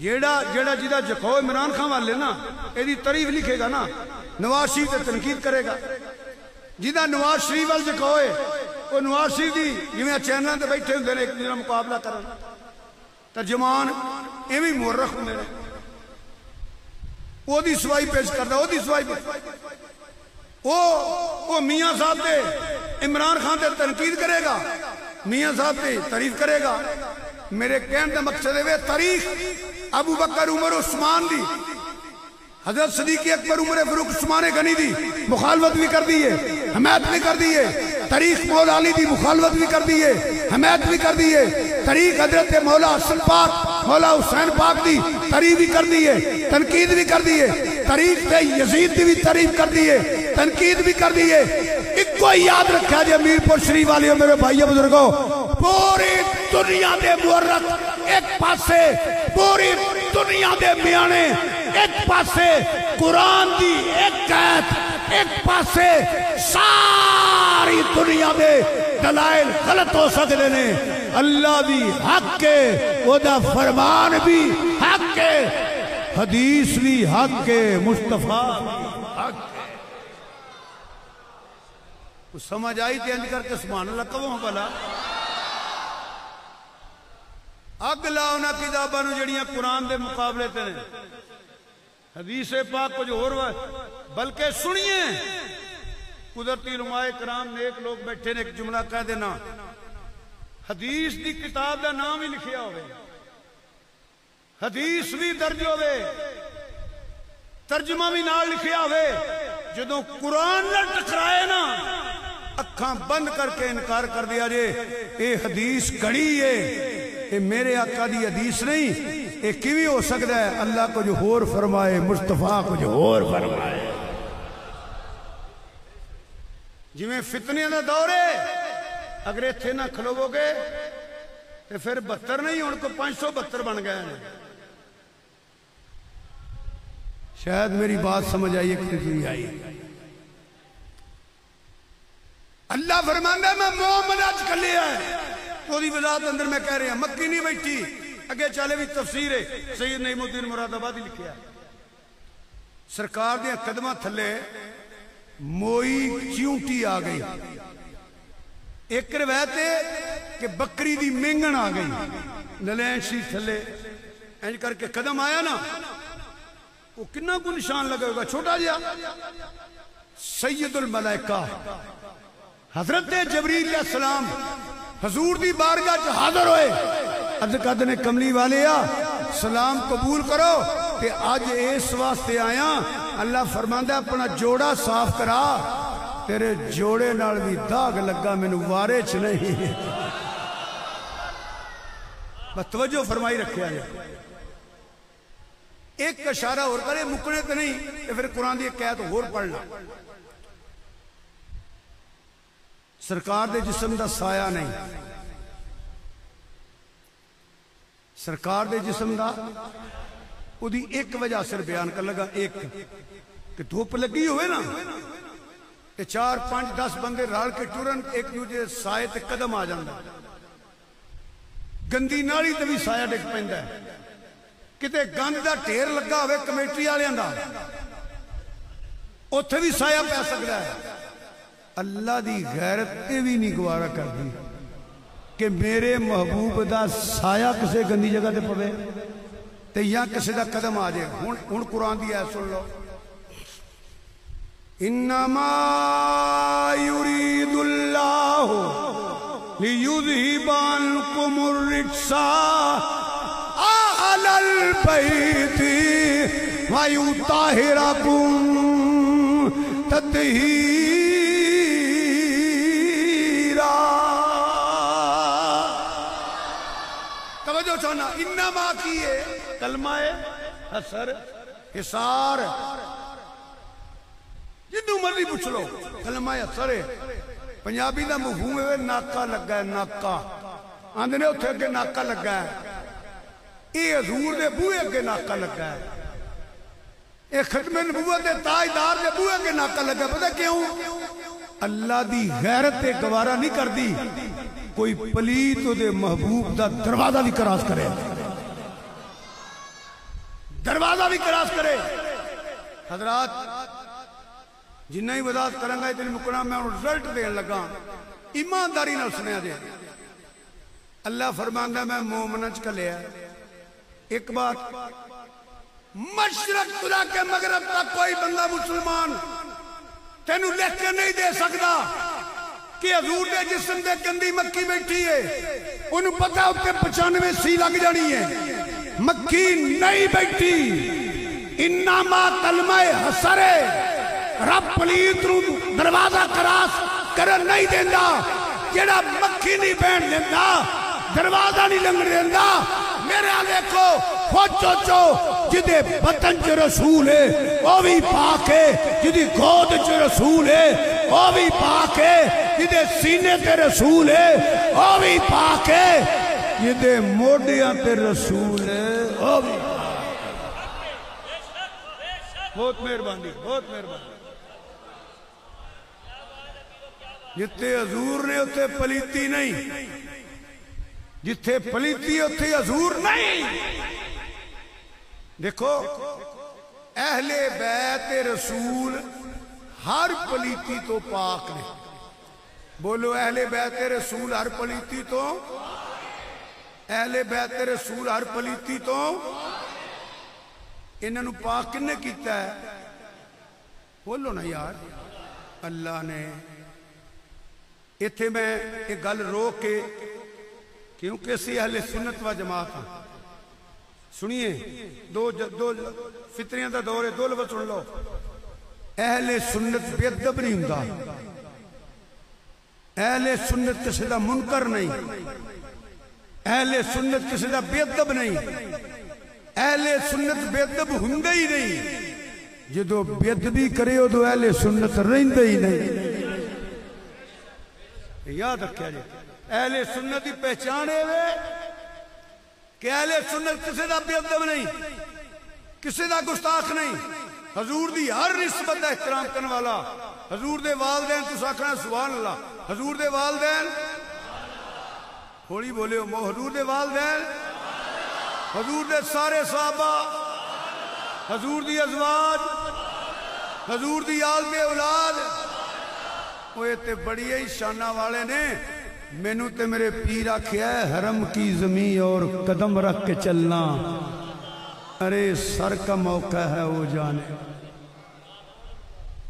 جہاں جکھو عمران خان والے نا یہ تعریف لکھے گا نا نواز شریف تے تنقید کرے گا جہاں نواز شریف وال جکھو ہے وہ نواز شریف دی جویں چینل تے بیٹھے ہوندے نے ایک دوسرے مقابلہ کرن ترجمان ایویں مورخ ہوندے نے وہ دی سوائی پیش کردا وہ دی سوائی وہ میاں صاحب تے عمران خان تے تنقید کرے گا میاں صاحب تے تعریف کرے گا میرے کہنے دا مقصد ہے تاریخ ابو بکر عمر عثمان دی حضرت صدیق اکبر عمر فاروق عثمان غنی دی مخالفت بھی کر دیئے حمایت بھی کر دیئے تاریخ مولا علی دی مخالفت بھی کر دیئے حمایت بھی کر دیئے تاریخ حضرت مولا حسن پاک مولا حسین پاک دی تعریف بھی کر دیئے تنقید بھی کر دیئے تاریخ تے یزید دی بھی تعریف کر دیئے تنقید بھی کر دیئے ایک کو یاد رکھا جائے امیر پور شریف والی میرے بھائی بزرگوں پوری دنیا دے مورخ ایک پاسے پوری دنیا دے میانے ایک پاسے قرآن دی ایک آیت ایک پاسے ساری دنیا دے دلائل غلط ہو سکتے نے اللہ بھی حق کے وہ دا فرمان بھی حق کے حدیث بھی حق کے مصطفیٰ بھی حق کے کچھ سمجھ آئی تھی انج کر کے سبحان اللہ کہوں بلا اگلا انہاں کتاباں نوں جڑیاں قرآن دے مقابلے تے نے حدیث پاک کچھ اور بلکہ سنیے قدرتی علماء کرام نیک لوگ بیٹھے نے ایک جملہ کہہ دینا حدیث دی کتاب دا نام ہی لکھیا ہوئے حدیث بھی درج ہوئے ترجمہ بھی نال لکھیا ہوئے جدوں قرآن نال ٹکرائے نا اکھاں بند کر کے انکار کر دیا جے اے حدیث گھڑی ہے اے میرے آقا دی حدیث نہیں اے کیویں ہو سکتا ہے اللہ کو جو اور فرمائے مصطفیٰ کو جو اور فرمائے جی میں فتنے دا دور ہے اگر اتھے نہ کھلوو گے تو پھر 72 نہیں ان کو 572 بن گئے ہیں شاید میری بات سمجھ آئیے کہ آئی اللہ فرماندہ ہے میں محمد آج کر لیا ہے تو دی وضاحت اندر میں کہہ رہے ہیں مکی نہیں بیٹھی اگے چالے بھی تفسیر ہے سید نعیم الدین مراد آبادی لکھیا سرکار دے قدمہ تھلے موئی چیونٹی آ گئی ایک روایت ہے کہ بکری دی مینگن آ گئی نلین شی تھلے اینج کر کے قدم آیا نا وہ کنا کو نشان لگا ہوگا چھوٹا جیا سید الملائکہ حضرت جبریل علیہ السلام حضور دی بارگاہ حاضر ہوئے عرض کہتے نے کملی والے سلام قبول کرو کہ آج اس واسطے آیا اللہ فرماندہ اپنا جوڑا صاف کرا تیرے جوڑے نال بھی داغ لگا میں نوارے چ نہیں بس توجہ فرمائی رکھے آئے ایک اشارہ اور کرے مکنے تو نہیں پھر قرآن دی ایک آیت اور پڑھنا سرکار دے جسم دا سایہ نہیں سرکار دے جسم دا وہ دی ایک وجہ سر بیان کر لگا ایک کہ دھوپ لگی ہوئے نا کہ 4 5 10 بندے رال کے ٹورن ایک دوجے سائے تے قدم آ جاندہ گندی نالی تے بھی سایہ ڈک پیندا ہے کتے گند دا ڈھیر لگا ہوئے کمیٹری والےاں دا اوتھے بھی سایہ پہ سکدا ہے اللہ دی غیرت تے بھی نہیں گوارا کر دی کہ میرے محبوب دا سایہ کسے گندی جگہ تے پوے تے یا کسے دا قدم آ جائے ہن قرآن دی آیت سن لو انما یرید اللہ لیذہب عنکم الرجس اہل البیت ویطہرکم تطہیرا توجہ چاہنا انما کیے کلمہ حسر حسار جنہوں مرضی پوچھ لو کلمہ حسر پنجابی دا مفہوم ہے ناکا لگا ہے ناکا آندھے نے اتھے اگے ناکا لگا ہے یہ حضور دے بوئے اگے ناکا لگا ہے یہ ختم نبوت دے تاجدار دے بوئے اگے ناکا لگا ہے پتہ کیوں اللہ دی غیرت گوارا نہیں کر دی کوئی پلیت دے محبوب دا دروازہ بھی کراس کرے دروازہ بھی کراس کرے. حضرات جنہ ہی وضاحت کروں گا اتنی مکنا میں رزلٹ دین لگا. ایمانداری نہ سنیا جائے. اللہ فرماندا میں مومنہ چ کلیا. ایک بات مشرق خدا کے مغرب تک کوئی بندہ مسلمان تینوں لکھ کے نہیں دے سکتا کہ حضور دے جسم دے گندی مکھی بیٹھی ہے. انہوں پتا ہوتے 95 سی لگ جانی ہے. مکھی نہیں بیٹھی. انما کلمہ حسرے رب پلیت رو دروازہ کراس کرن نہیں دیندہ. جیڑا مکھی نہیں بیٹھ دیندہ دروازہ نہیں لنگ دیندہ. میرے آلے کو خوچو چو جدے بطن چ رسول ہے وہ بھی پاک ہے. جدی گود چ رسول ہے وہ بھی پاک ہے. جدے سینے تے رسول ہے وہ بھی پاک ہے. جدے موڈیاں تے رسول ہے وہ بھی بہت مہربانی بہت مہربانی. جتے حضور نے اتے پلیتی نہیں. جتے پلیتی اتے حضور نہیں. دیکھو اہل بیت رسول ہر پلیتی تو پاک نے. بولو اہل بیت رسول ہر پلیتی تو. اہل بیت رسول ہر پلیتی تو. انہوں پاک کنے کیتا ہے؟ بولو نا یار. اللہ نے. اتھے میں ایک گل رو کے کیونکہ اسی اہل سنت و جماعت ہاں. سنیے دو فطریاں دا دور ہے. دو لفظ سن لو. اہل سنت بے ادب نہیں ہوندا. اہل سنت کسی دا منکر نہیں. اہل سنت کسی دا بے ادب نہیں. اہل سنت بے ادب ہوندا ہی نہیں. جدو بے ادبی کرے ہو تو اہل سنت رہندا ہی نہیں. یاد رکھیا جی. اہل سنت کی پہچان ہے کہ اہل سنت کسی دا بے ادب نہیں, کسی دا گستاخ نہیں. حضور دی ہر نسبت دا احترام کرنے والا. حضور دے والدین تو ساکھنا سبحان اللہ. حضور دے والدین ہولی بولے ہو. حضور دے والدین, حضور دے سارے صحابہ, حضور دی ازواج, حضور دی آل دے اولاد. وہ تے بڑی ہی شانہ والے نے. مینوں تے میرے پیر آکھیا ہے حرم کی زمین اور قدم رکھ کے چلنا. ارے سر کا موقع ہے وہ جانے.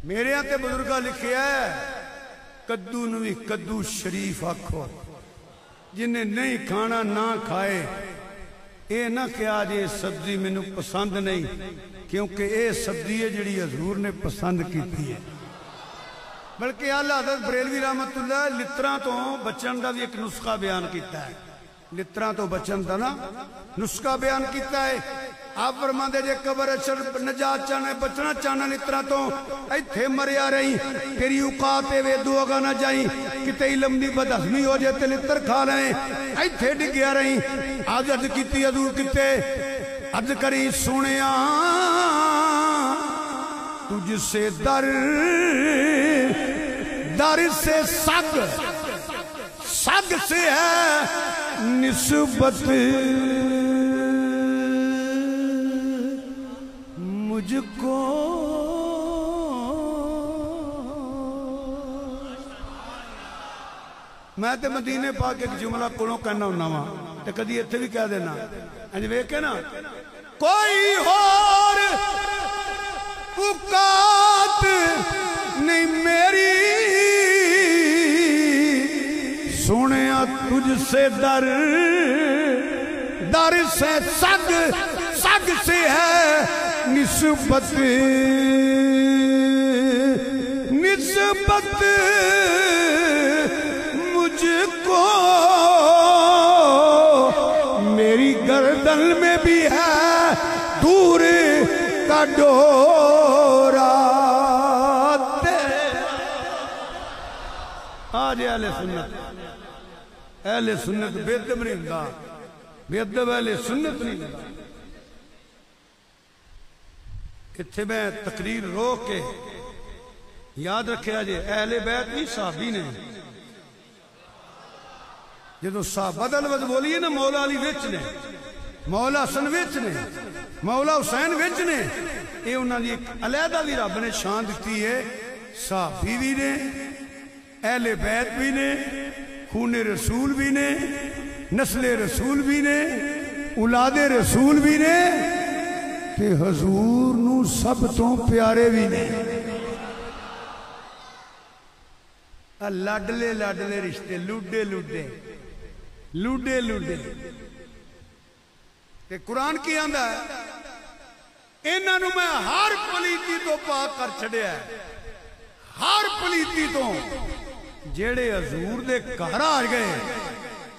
میرے ہاں تے بزرگاں لکھیا ہے کدو نوی کدو شریف آکھو. جنہیں نہیں کھانا نہ کھائے. اے نہ کہ آج یہ سبزی مینوں پسند نہیں کیونکہ اے سبزی ہے جڑی حضور نے پسند کی ہے. بلکہ اعلیٰ حضرت بریلوی رحمت اللہ لتراں تو بچن دا بھی ایک نسخہ بیان کیتا ہے. لتراں تو بچن دا نا نسخہ بیان کیتا ہے. آپ فرماندے جے قبر اشر نجات چاہنا بچنا چاہنا لتراں تو ایتھے مریا رہی تیری اوقاتے وے دو اگا نہ جائیں کتے علم دی بدہضمی ہو جائے تے لتر کھا لیں ایتھے ڈگیا رہی. آج عرض کیتی حضور کتے عرض کری سنیا تجھ سے در سے سگ سگ سے ہے نسبت مجھ کو. میں تے مدینے پاک ایک جملہ کلوں کہنا ہونا وا تے کدی ایتھے بھی کہہ دینا انج ویکھے نا کوئی اور اوقات نہیں میری سنیا تجھ سے در سے سگ سگ سے ہے نسبت مجھ کو میری گردن میں بھی ہے دور کا ڈورا. آج اہل سنت اہل سنت بے ادب نہیں ہوندا. بے ادب اہل سنت نہیں ہوندا. اتھے میں تقریر رو کے یاد رکھے جے اہل بیت نہیں صحابی نے. جدو صحابہ دا لفظ بولیے نا مولا علی وچ نے مولا حسن وچ نے مولا حسین وچ نے یہ انہاں دی ایک علیحدہ بھی رب نے شان دیتی ہے صحابی بھی نے اہل بیت بھی نے خون رسول بھی نے نسل رسول بھی نے اولاد رسول بھی نے تے حضور نو سب تو پیارے بھی نے لاڈلے لاڈلے رشتے لوڈے لوڈے لوڈے لوڈے تے قرآن کی آندا ہے انہاں نو میں ہر پلیتی تو پاک کر چھڑیا ہے ہر پلیتی تو جیڑے حضور دے گھر آ گئے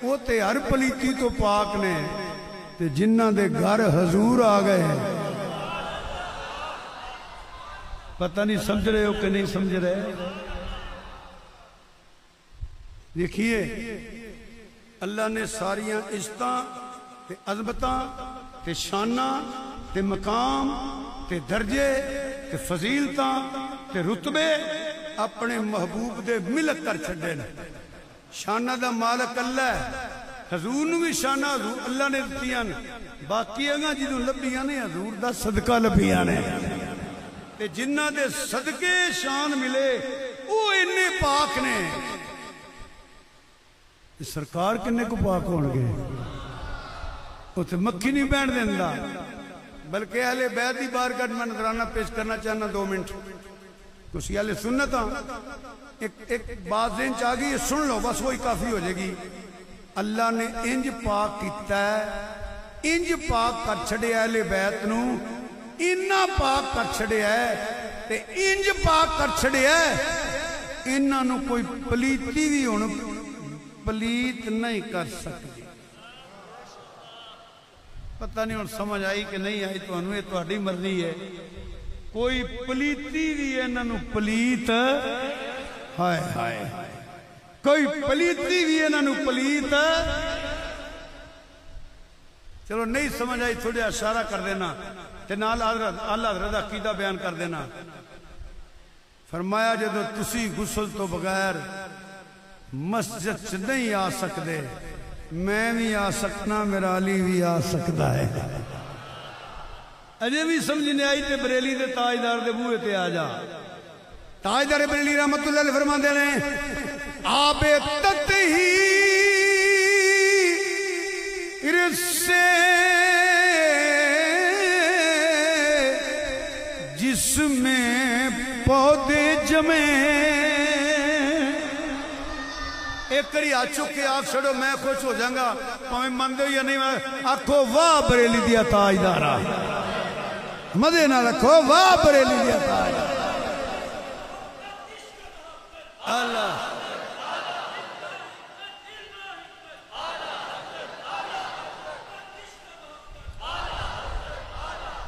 وہ تے ہر پلیتی تو پاک نے تے جنہ دے گھر حضور آ گئے پتہ نہیں سمجھ رہے ہو کہ نہیں سمجھ رہے دیکھیے اللہ نے ساریاں عزتاں تے عظمتاں تے شاناں تے مقام تے درجے تے فضیلتاں تے رتبے اپنے محبوب دے ملک کر چھڑے نے شانہ دا مالک اللہ ہے حضور نو بھی شانہ حضور اللہ نے دتیاں باقی اگاں جدوں لبیاں نے حضور دا صدقہ لبیاں نے تے جنہ دے صدقے شان ملے وہ اننے پاک نے سرکار کنے کو پاک ہون گے وہ تے مکھی نہیں بیٹھ دیندا بلکہ اہل بیت دی بارگاہ میں نظرانہ پیش کرنا چاہنا 2 منٹ کچھ اہل سنت ایک بات ذہن چاہ گئی سن لو بس وہی کافی ہو جائے گی اللہ نے انج پاک کیتا ہے انج پاک کر چھڑے اہل بیت نو انہاں پاک کر چھڑے ہے تے انج پاک کر چھڑے ہے انہاں نو کوئی پلیتی بھی ہون پلیت نہیں کر سکتی پتہ نہیں ہوں سمجھ آئی کہ نہیں آئی تو انہوں یہ تو ہڈی مرضی ہے کوئی پلیتی بھی انہوں پلیت ہائے ہائے کوئی پلیتی بھی انہوں پلیت چلو نہیں سمجھ آئی تھوڑے اشارہ کر دینا تنال اللہ حضرت عقیدہ بیان کر دینا فرمایا جدو تسی غسل تو بغیر مسجد سے نہیں آ سکتے میں بھی آ سکنا میرا علی بھی آ سکتا ہے اجے بھی سمجھنے آئی تے بریلی دے تاجدار دے بوئے تے آ جا تاجدار بریلی رحمت اللہ علیہ فرمان دے رہے آب تطہیر سے جس میں پودے جمے ایک کری آ چکے آپ چھڑو میں خوش ہو جاؤں گا پاویں من دو یا نہیں آکھو واہ بریلی دیا تاجدارا مدے نہ رکھو واہ بریلی دیا تاجدارا اللہ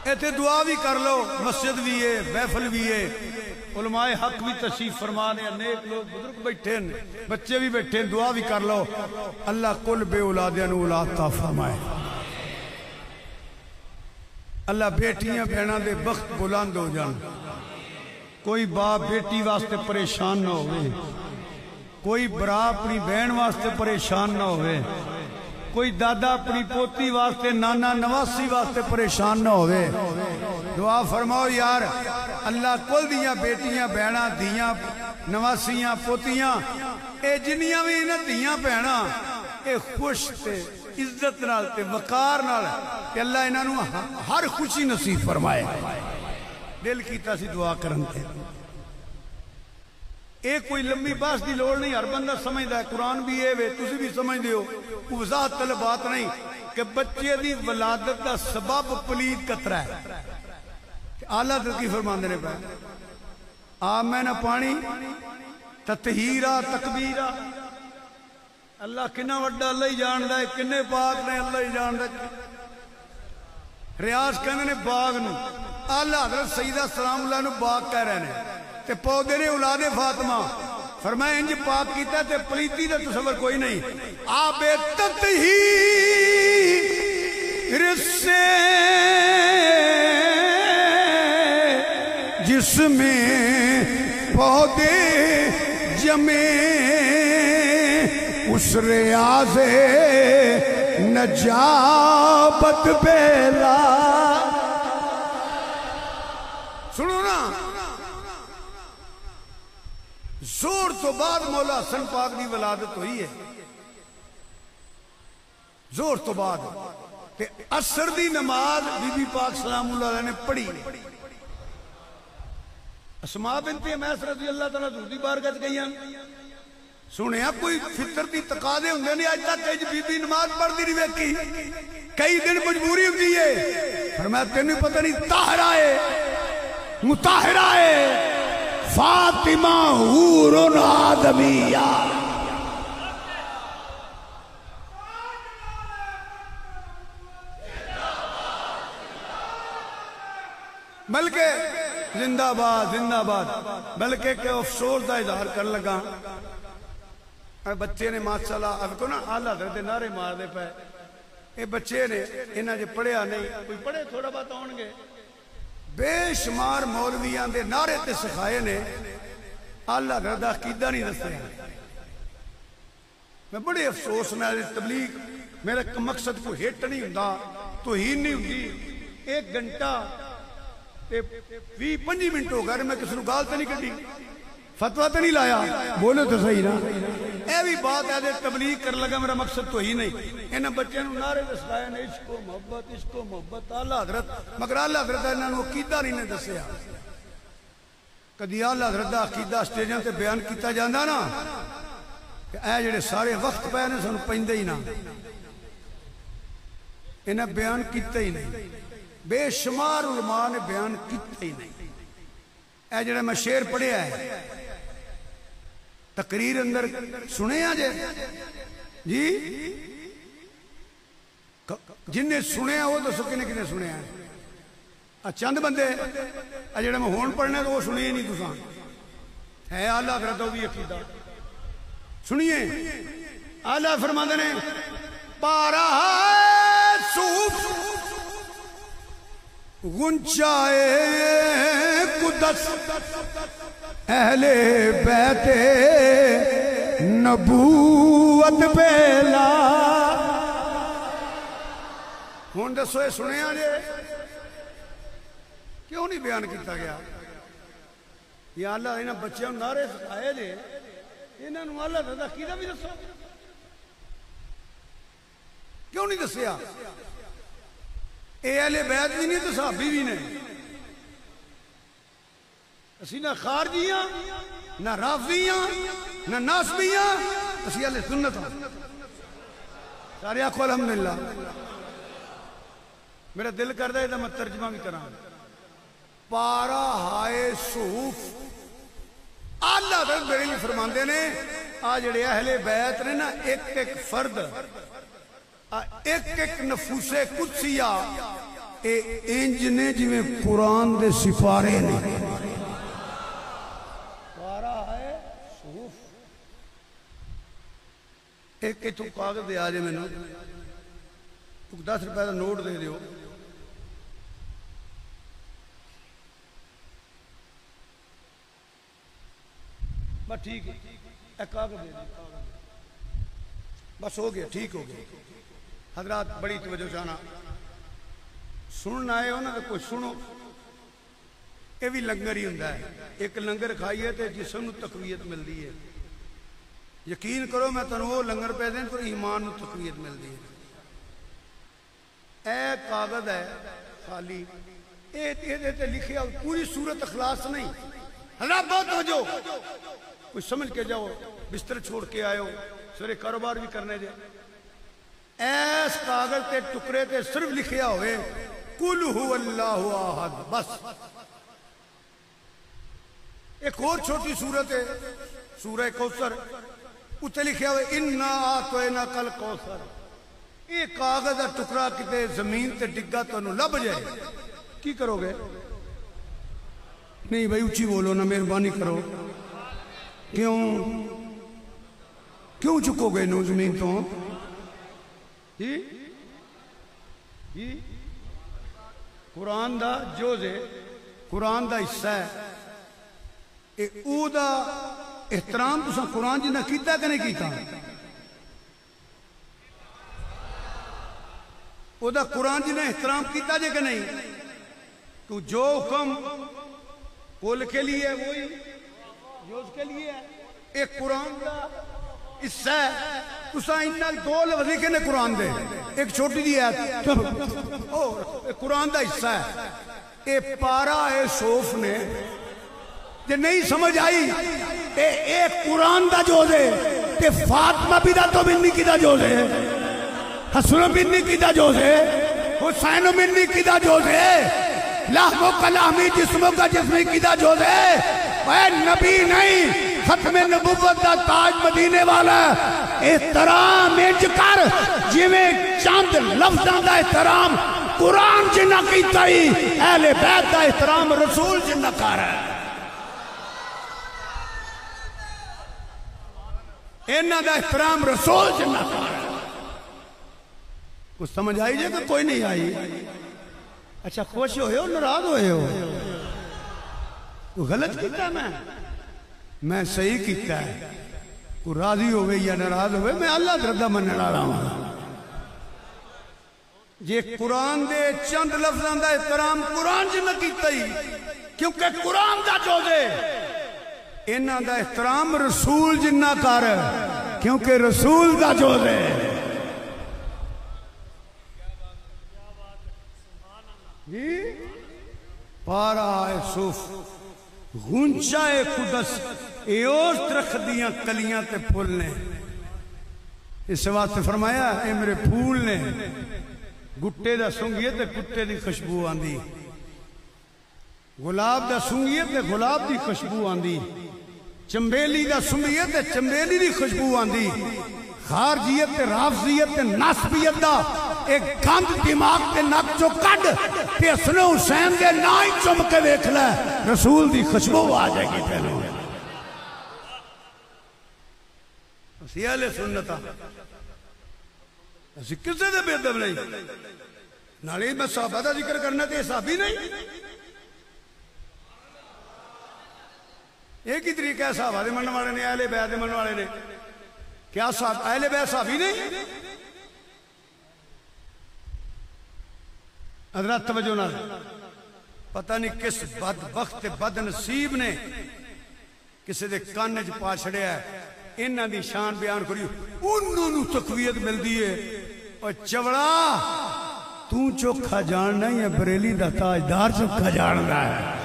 ایتھے دعا بھی کر لو مسجد بھی ہے محفل بھی ہے علماء حق بھی تشریف فرمانے نیک لوگ بزرگ بیٹھے بچے بھی بیٹھے دعا بھی کر لو اللہ کل بے اولادیاں نو اولاد عطا فرمائے اللہ بیٹیاں بہناں دے بخت بلند ہو جان کوئی باپ بیٹی واسطے پریشان نہ ہوئے کوئی برا اپنی بہن واسطے پریشان نہ ہوئے کوئی دادا اپنی پوتی واسطے نانا نواسی واسطے پریشان نہ ہوئے دعا فرماؤ یار اللہ کل دیاں بیٹیاں بہناں دیاں نواسیاں پوتیاں اے جنیاں بھی نہ دیاں بہناں اے خوش تے عزت نال تے وقار نال کہ اللہ انہاں ہر خوشی نصیب فرمائے دل کی تاسی دعا کرن تے ایک کوئی لمبی باس دی لوڑ نہیں ہر بندہ سمجھدا ہے قرآن بھی ہے وے تسی بھی سمجھ دیو وضاحت طلب بات نہیں کہ بچے دی ولادت دا سبب پلید قطرہ ہے اعلیٰ حضرت کی فرماندے نے پہ آپ میں نہ پانی تطہیرہ تکبیرہ اللہ کنا وڈا اللہ ہی جاندہ ہے کنے پاک نے اللہ ہی جاندہ ہے ریاض کہنے نے باغ نو اعلیٰ حضرت سیدہ سلام اللہ نو باغ کہہ رہے ہیں تے پودے نے اولاد فاطمہ فرمائے انج پاک کیتا تے پلیتی دا تصور کوئی نہیں آب تطہیر سے جس میں پودے جمے اس ریاض نجابت بیلا. سنو نا، زور تو بعد مولا حسن پاک دی ولادت ہوئی ہے. زور تو بعد کہ عصر دی نماز بی بی پاک سلام اللہ علیہ نے پڑھی. اسماء بنت امیس رضی اللہ تعالیٰ دی بارگاہ وچ گئیاں. سنیا کوئی فطر دی تقاضے ہوندے نے، اج تک کئی بی بی نماز پڑھدی نہیں ویکھی. کئی دن مجبوری ہوندی ہے. فرمایا تینوں پتہ نہیں طاہرہ ہے، مطہرہ ہے، فاطمہ حور آدمیہ. بلکہ زندہ باد زندہ باد، بلکہ کہ افسوس دا اظہار کر لگا. بچے نے ماشاءاللہ اب کو نا اعلیٰ حضرت نعرے مار دے پے. یہ بچے نے انہاں جے پڑھیا نہیں، کوئی پڑھے تھوڑا بات آن گے. بے شمار مولویاں دے نعرے تے سکھائے نے، اعلیٰ حضرت دا عقیدہ نہیں دسیا. میں بڑے افسوس نال تبلیغ میرا مقصد کو ہٹ نہیں ہوندا، توہین نہیں ہوندی. 1 گھنٹہ 20-25 منٹ ہو گئے میں کسی نو گال تے نہیں کڈی، فتویٰ تے نہیں لایا. بولے تو صحیح نا. اے بھی بات ہے تبلیغ کر لگا، میرا مقصد تو ہی نہیں. انہاں بچوں نو نعرے دسائے نے عشق و محبت، عشق و محبت اعلیٰ حضرت، مگر اعلیٰ حضرت انہاں نو عقیدہ نہیں دسیا. کدی اعلیٰ حضرت دا عقیدہ سٹیجاں تے بیان کیتا جاندا نا کہ اے جڑے سارے وقت پے نے سانوں پیندے ہی نا. انہاں بیان کیتا ہی نہیں. بے شمار علماء نے بیان کیتا ہی نہیں. اے جڑا میں شعر پڑھیا ہے تقریر اندر سنے آجے جی، جن نے سنے ہیں وہ تو سکنے کنے سنے ہیں. چند بندے جڑے میں ہون پڑھنے تو وہ سنیے نہیں تساں. ہے اعلیٰ حضرت وہ بھی عقیدہ سنیے. اعلیٰ فرماندے نے پارا صوف غنچائے قدس اہل بیت نبوت بیلا. ہون دسو یہ سنے آجے کیوں نہیں بیان کیتا گیا؟ یا اللہ انہاں بچیاں نعرے سکھائے جے، انہاں نو اللہ دا عقیدہ بھی دسو، کیوں نہیں دسیا؟ اے اہل بیت بھی نہیں تو صحابی بھی نہیں. اسی نہ خارجیاں، نہ رافضیاں، نہ ناسبیاں، اسی اہل سنت ہاں. سارے آکھو الحمدللہ. میرا دل کردا ہے میں ترجمہ بھی کراں. پارا ہائے صوف اعلیٰ حضرت بریلوی فرماندے نے آ جڑے اہل بیت نے نا، ایک ایک فرد، ایک ایک نفوس قدسیہ اے انج نے جویں قرآن دے سپارے نے. پارا ہے صوف. ایک تو کاغذ دے آجے میں نے 10 روپے دا نوٹ دے دیو. بس ٹھیک ہے، ایک کاغذ دے دیو، بس ہو گیا، ٹھیک ہو گیا. حضرات بڑی توجہ جانا سننا ہے انہوں نے کوئی سنو. یہ بھی لنگر ہی ہوندہ ہے. ایک لنگر کھائیے تو جسم تقویت ملتی ہے. یقین کرو میں تنوں وہ لنگر پہ دیں تو ایمان تقویت ملتی ہے. اے کاغذ ہے خالی، یہ لکھیا پوری صورت اخلاص نہیں. حضرات بہت توجہ، کوئی سمجھ کے جاؤ، بستر چھوڑ کے آئے ہو، سارے کاروبار بھی کرنے دے. ایس کاغذ تے ٹکڑے تے صرف لکھیا ہوئے قُلْ هُوَ اللَّهُ احد. بس ایک اور چھوٹی صورت ہے سورہ کوثر، اتنے لکھیا ہوئے اِنَّا آتَوْنَاكَ الْكَوْثَرَ. یہ کاغذ کا ٹکڑا کتے زمین تے ڈگا تو انہوں لب جائے، کی کرو گے؟ نہیں بھائی اچھی بولو نا، مہربانی کرو. کیوں چکو گے انہوں زمین تو؟ قرآن دا جوز ہے، قرآن دا حصہ ہے. او دا احترام تو قرآن جی نہ کیتا کہ نہیں کیتا؟ او دا قرآن جی نے احترام کیتا جے کہ نہیں؟ تو جو حکم کل کے لیے ہے وہی جوز کے لیے ہے. ایک قرآن دا حصہ ہے. تساں انہاں دو لفظ لکھے نے قرآن دے, ایک چھوٹی دی آیت اور قرآن دا حصہ ہے. اے پارا اے صوف نے جے نہیں سمجھ آئی اے ایک قرآن دا جو دے کہ فاطمہ بیدہ تو منی کی دا جو دے, حسن منی کی دا جو دے, حسین منی کی دا جو دے, لحم و کلامی جسموں کا جسمی کی دا جو دے. اے نبی نہیں, ختم نبوت دا تاج مدینے والا. احترام انج کر جی میں چند لفظاں دا احترام قرآن جنہ کیتا ہی اہل بیت دا احترام رسول جنہ کر ہے. انہ دا احترام رسول جنہ کر ہے. کچھ سمجھ آئی جائے کہ کوئی نہیں آئی؟ اچھا خوش ہوئے ہو ناراض ہوئے ہو؟ تو غلط کیتا میں صحیح کیتا ہے. کوئی راضی ہوئے یا ناراض ہوئے میں اللہ دردہ مننے رہا ہوں. یہ قرآن دے چند لفظاں دا احترام قرآن جنہ کیتا ہی کیونکہ قرآن دا جو دے. انہاں دا احترام رسول جنہ کر کیونکہ رسول دا جو دے. جی پارا اے صوف غنچہ اے قدس ایوز درخت دیاں کلیاں تے پھول نے. اس واسطے فرمایا اے میرے پھول نے گٹے دا سنگیے تے گٹے دی خوشبو آندی, گلاب دا سنگیے تے گلاب دی خوشبو آندی, چمبیلی دا سنگیے تے چمبیلی دی خوشبو آندی. خارجیت تے رافضیت تے نسبیت دا ایک گند دماغ تے نک چو کڈ تے حسن حسین دے نائی چم کے دیکھ لے رسول دی خوشبو آ جائے گی پہلو. اسی اہل سنتا اسی کسے دے بے ادب نہیں. نالی میں صحابہ دا ذکر کرنا تے صحابی نہیں. ایک ہی طریقہ ہے صحابہ دے من والے نے, اہل بیت دے من والے نے. کیا اہل بیت صحابی نہیں؟ حضرات توجہ نہ, پتہ نہیں کس بدبخت بد نصیب نے کسی دے کان وچ پا چھڑیا ہے. انہاں دی شان بیان کری انہوں نو تقویت مل دی ہے. اور چوڑا تو چوکھا جاننا یا بریلی دا تاجدار چوکھا جاننا ہے.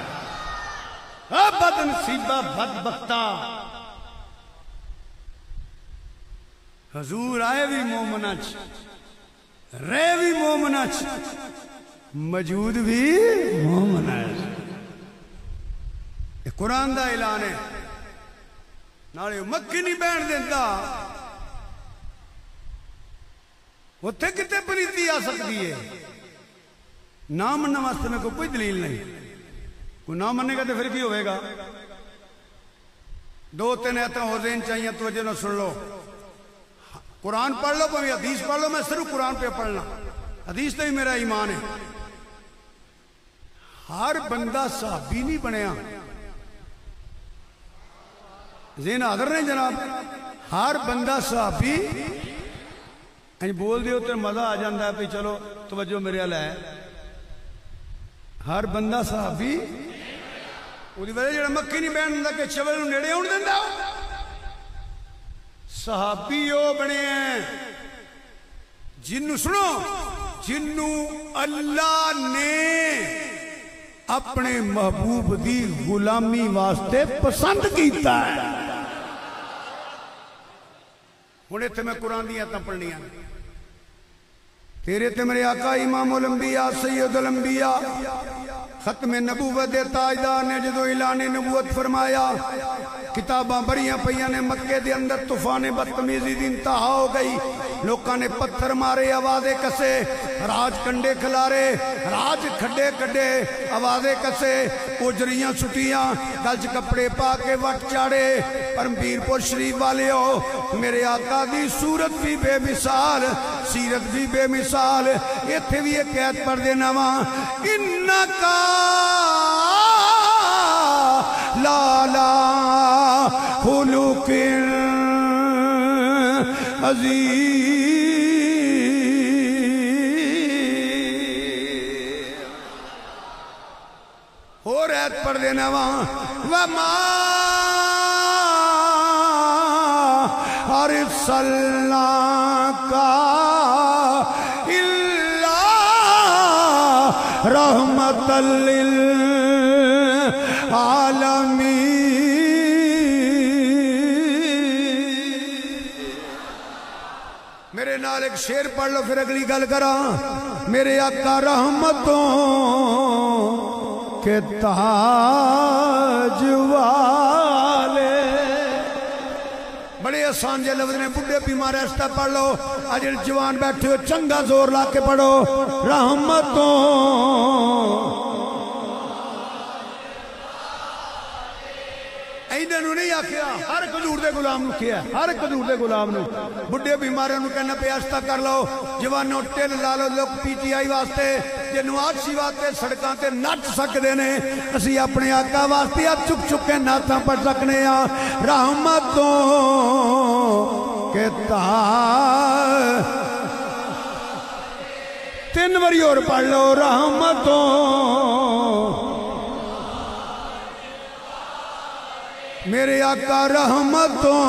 بد نصیبہ بدبختہ حضور آئے بھی مومنچ رہے بھی مومنچ موجود بھی مومنچ. قرآن دا اعلان ہے نالے مکھی نہیں بین دیتا. اتھے کتے پریتی آ سکتی ہے؟ نام مننے واسطے میں کوئی دلیل نہیں. کوئی نام مننے کا تو پھر بھی ہوئے گا. دو تین ایتاں ہو ذہن چاہیے توجہ نہ سن لو. قرآن پڑھ لو پہ حدیث پڑھ لو. میں صرف قرآن پہ پڑھنا, حدیث تو ہی میرا ایمان ہے. ہر بندہ صحابی نہیں بنیا. ذہن حاضر نہیں جناب؟ ہر بندہ صحابی بول دیو تو مزہ آ جاندہ ہے. چلو توجہ میرے حال ہے. ہر بندہ صحابی وہ دی وجہ جڑا مکھی نہیں بہن ہوندا کہ چول نوں نیڑے ہون دیندا. صحابی وہ بنے ہیں جنوں سنو جنوں اللہ نے اپنے محبوب دی غلامی واسطے پسند کیتا ہے. ہن ایتھے میں قرآن دی آیتاں پڑھنیاں. تیرے تے میرے آقا امام الانبیاء سید الانبیاء ختم نبوت دے تاجدار نے جدو اعلان نبوت فرمایا کتاباں بڑیاں پئیاں نے. مکے دے اندر طوفان بدتمیزی دی انتہا ہو گئی. لوکاں نے پتھر مارے, آوازیں کسے, راج کنڈے کھلارے, راج کھڈے کڈے, آوازیں کسے, اجریاں سٹیاں, گلچ کپڑے پا کے وٹ چاڑے. پر میرپور شریف والے ہو میرے آقا دی صورت بھی بے مثال, سیرت بھی بے مثال. ایتھے بھی ایک قید پڑھ دینا وہاں انکا لالا خلق عظیم. دینا وما ارسلناک الا رحمۃ للعالمین. میرے نال ایک شعر پڑھ لو پھر اگلی گل کرا. میرے آقا رحمتوں کے تاج والے. بڑے آسان جے لفظ نے, بڈھے بیمار ایسا پڑھ لو. آج جوان بیٹھے ہو چنگا زور لا کے پڑھو. رحمتوں ایدھے نو نہیں آکھیا, ہر ایک حضور دے غلام نو کیا, ہر ایک حضور دے غلام نو. بڈھے بیمارے نو کہنا پہ آستہ کر لو, جوانوں ٹل لالو لوگ پی ٹی آئی واسطے جے نواز سی واسطے سڑکاں تے نچ سکدے نے, اسی اپنے آقا واسطے چک چک کے نعتاں پڑھ سکنے ہاں. رحمتوں کے تاج, تین واری اور پڑھ لو. رحمتوں میرے آقا رحمتوں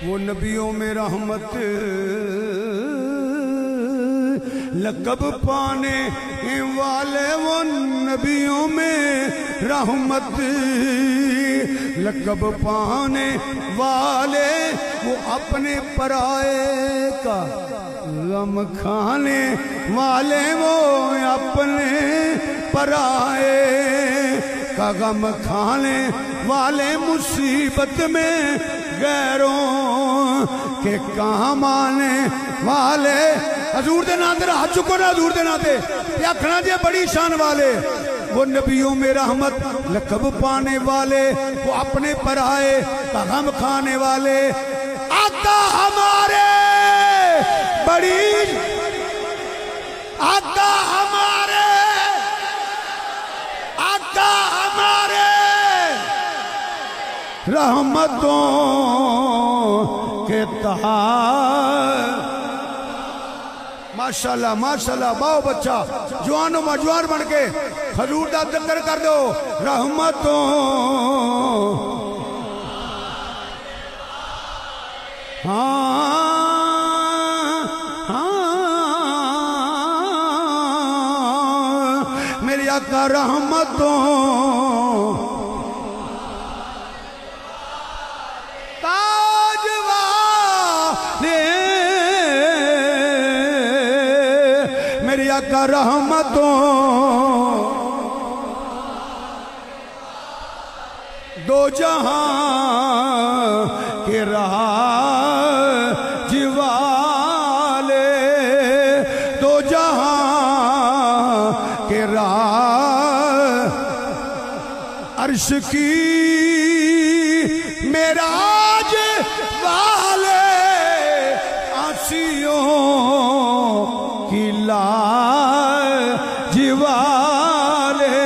وہ نبیوں میں رحمت لقب پانے والے, وہ نبیوں میں رحمت لقب پانے والے, وہ اپنے پرائے کا غم کھانے والے, وہ اپنے پرائے کا غم کھانے والے, مصیبت میں غیروں کے کام آنے والے. حضور دے نام تے ہاتھ چکو نا, حضور دے نام تے آکھنا جی بڑی شان والے. وہ نبیوں میں رحمت لقب پانے والے, وہ اپنے پرائے کا غم کھانے والے. آقا ہمارے بڑی, آقا ہمارے, آقا ہمارے رحمتوں کے تاج. ماشاءاللہ ماشاءاللہ, باؤ بچہ جوانوں مجوان بن کے حضور دا ذکر کر دو. رحمتوں میری آقا رحمتوں تاج والے, میری آقا رحمتوں دو جہاں کے راج والے, دو جہاں کے راج, عرش کی معراج والے, آنسیوں کی لاج والے.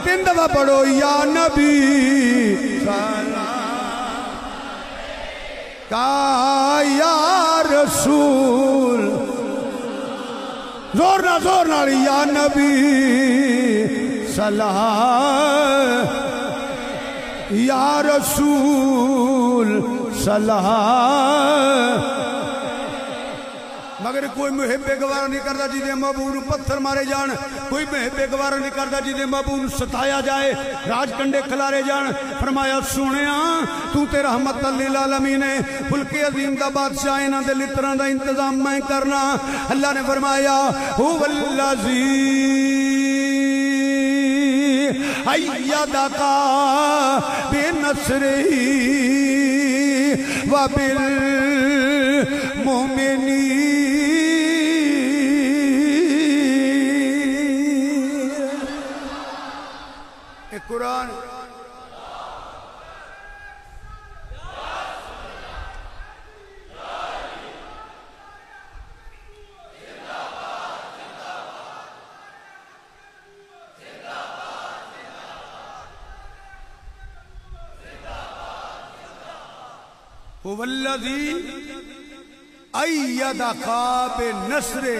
تین دفعہ پڑھو یا نبی کا یا رسول, زور نہ زور نہ, یا نبی سلام, یا رسول سلام. مگر کوئی محب گوارا نہیں کرتا جی دے محبوب نو پتھر مارے جان, کوئی محب گوارا نہیں کرتا جی دے محبوب نو ستایا جائے, راج کنڈے کھلارے جان. فرمایا سونیا تو تے رحمت للعالمین ہے, ملک عظیم دا بادشاہ, انہاں دے لطراں دا انتظام میں کرنا. اللہ نے فرمایا هو الذی ایدک بنصرہ وبالمؤمنین. قرآن هو الذی ایدک بنصرہ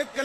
1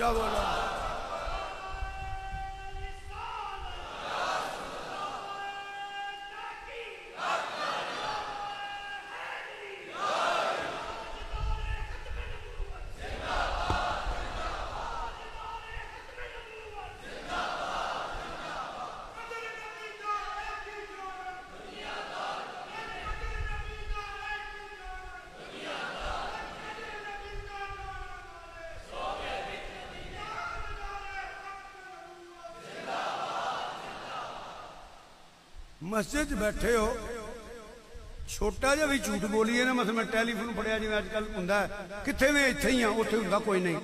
اچھا بولا. مسجد بیٹھے ہو چھوٹا جا بھی جھوٹ بولیے نا مثلا میں ٹیلیفون پڑھیا جی آج کل ہوں کتنے میں اتنے ہی ہاں اتنے ہوں کوئی نہیں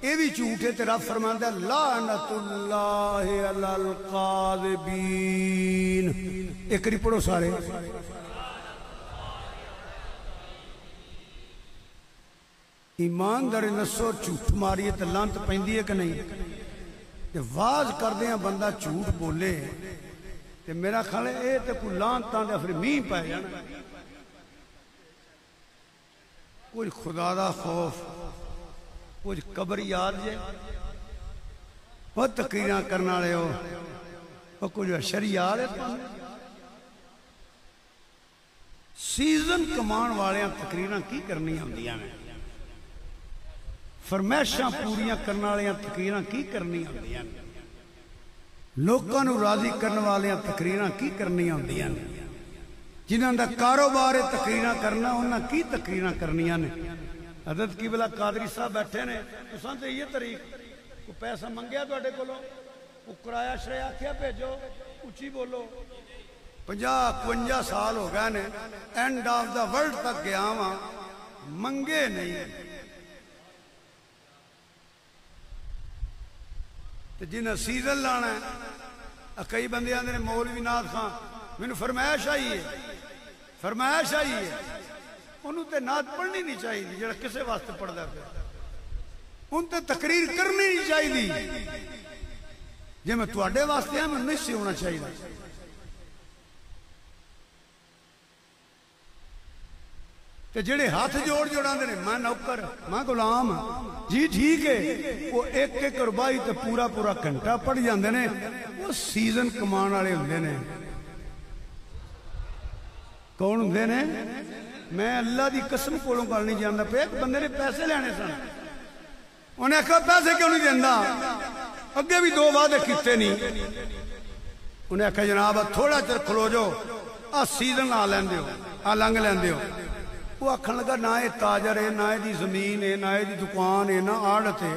یہ بھی جھوٹ ہے تو رب فرماندا ہے لعنت اللہ علی القاذبین. ایک ری پڑھو سارے. ایمانداری نسو جھوٹ ماریے تو لعنت پیندی ہے کہ نہیں. واز کردے ہیں بندہ جھوٹ بولے تے میرا خیال ہے یہ تو کوئی لعنتاں دے پھر مین پے جانا. کوئی خدا دا خوف کچھ قبر یاد جے وہ تقریراں کرنے والے ہو وہ کچھ اشر یاد ہے. سیزن کمان والیاں تقریراں کی کرنی ہوندیاں نے فرمائشاں پوریاں کرنے والیاں تقریراں کی کرنی ہوندیاں نے لوکاں نو راضی کرنے والیاں تقریراں کی کرنی ہوندیاں نے جنہاں دا کاروبار تقریراں کرنا انہاں کی تقریراں کرنیاں نے. حضرت قبلہ قادری صاحب بیٹھے نے تساں تے یہ طریق کو پیسہ منگیا تواڈے کولوں کو کرایہ شریا آکھیا بھیجو اچھی بولو 50-52 سال ہو گئے نے اینڈ آف دا ورلڈ تک گیا ہاں منگے نہیں. تے جنہاں سیزن لانا ہے کئی بندے آندے نے مولوی ناز خان مینوں فرمائش آئی ہے انہوں تے نعت پڑھنی نہیں چاہیے جڑا کسے واسطے پڑھدا پیا ان تے تقریر کرنی نہیں چاہیے جے میں تواڈے واسطے ہاں میں نہیں سی ہونا چاہیے. تے جڑے ہاتھ جوڑاندے نے میں نوکر میں غلام جی ٹھیک ہے وہ ایک ربائی تے پورا گھنٹہ پڑھ جاندے نے وہ سیزن کمان والے ہوندے نے. کون ہوندے نے میں اللہ دی قسم کولوں گل نہیں جاندا پیا. ایک بندے نے پیسے لینے سن انہیں آخیا پیسے کیوں نہیں دینا اگے بھی 2 وعدے کیتے نہیں. انہیں آخیا جناب تھوڑا چر کھلو جو آ سیزن آ لیندے ہو آ لنگ لیندے ہو. وہ آکھن لگا نہ یہ تاجر ہے نہ یہ زمین ہے نہ یہ دکان ہے نہ آڑت ہے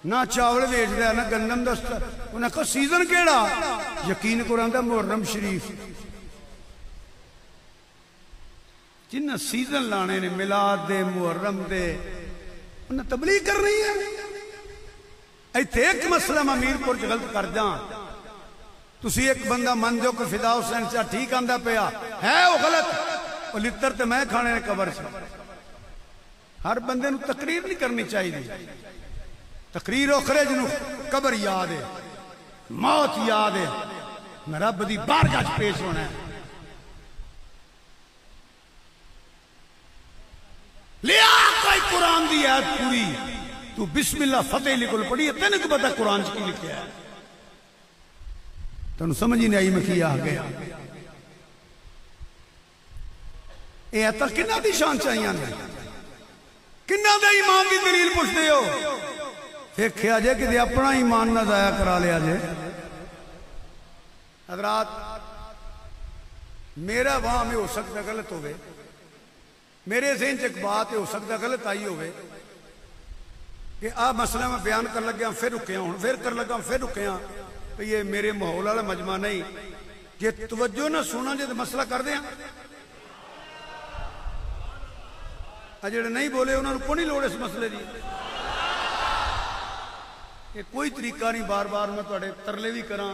نہ چاول ویچدا ہے نہ گندم دستا. انہیں کہا سیزن کیڑا یقین قرآن دا محرم شریف جنہ سیزن لانے نے میلاد دے محرم دے انہیں تبلیغ کر رہی ہے. ایتھے ایک مسئلہ میں میرپور چ غلط کر جاں تسی ایک بندہ من جو کہ فدا حسین چاہ ٹھیک آندا پیا ہے وہ غلط وہ لتر تے میں کھانے نے قبر سے. ہر بندے نو تقریر نہیں کرنی چاہیے. تقریر اخرے جنو قبر یاد ہے موت یاد ہے میں رب دی بارگاہ پیش ہونا ہے. لیا کوئی قرآن دی آیت پوری تو بسم اللہ فتح لکھل پڑھی ہے تینے کو پتا قرآن کی لکھیا ہے تو سمجھ ہی نہیں آئی میں کیا آگیا. اے ایتا کنہ دی شان چاہیے نے کنہ دے ایمان دی دلیل پوچھ دے ہو دیکھیا جے کہ دے اپنا ایمان نہ ضائع کرا لیا جے. حضرات میرا وہاں میں ہو سکتا غلط ہوئے میرے ذہن سے ایک بات ہو سکتا غلط آئی ہوئے کہ آپ مسئلہ میں بیان کر لگیا پھر رکے ہوں پھر کر لگا پھر رکے ہوں تو یہ میرے ماحول والا مجمع نہیں کہ توجہ نہ سونا جے تو مسئلہ کر دیں جڑے نہیں بولے انہوں نے کونی لوڑ اس مسئلے دی. یہ کوئی طریقہ نہیں بار بار میں تواڈے ترلے بھی کراں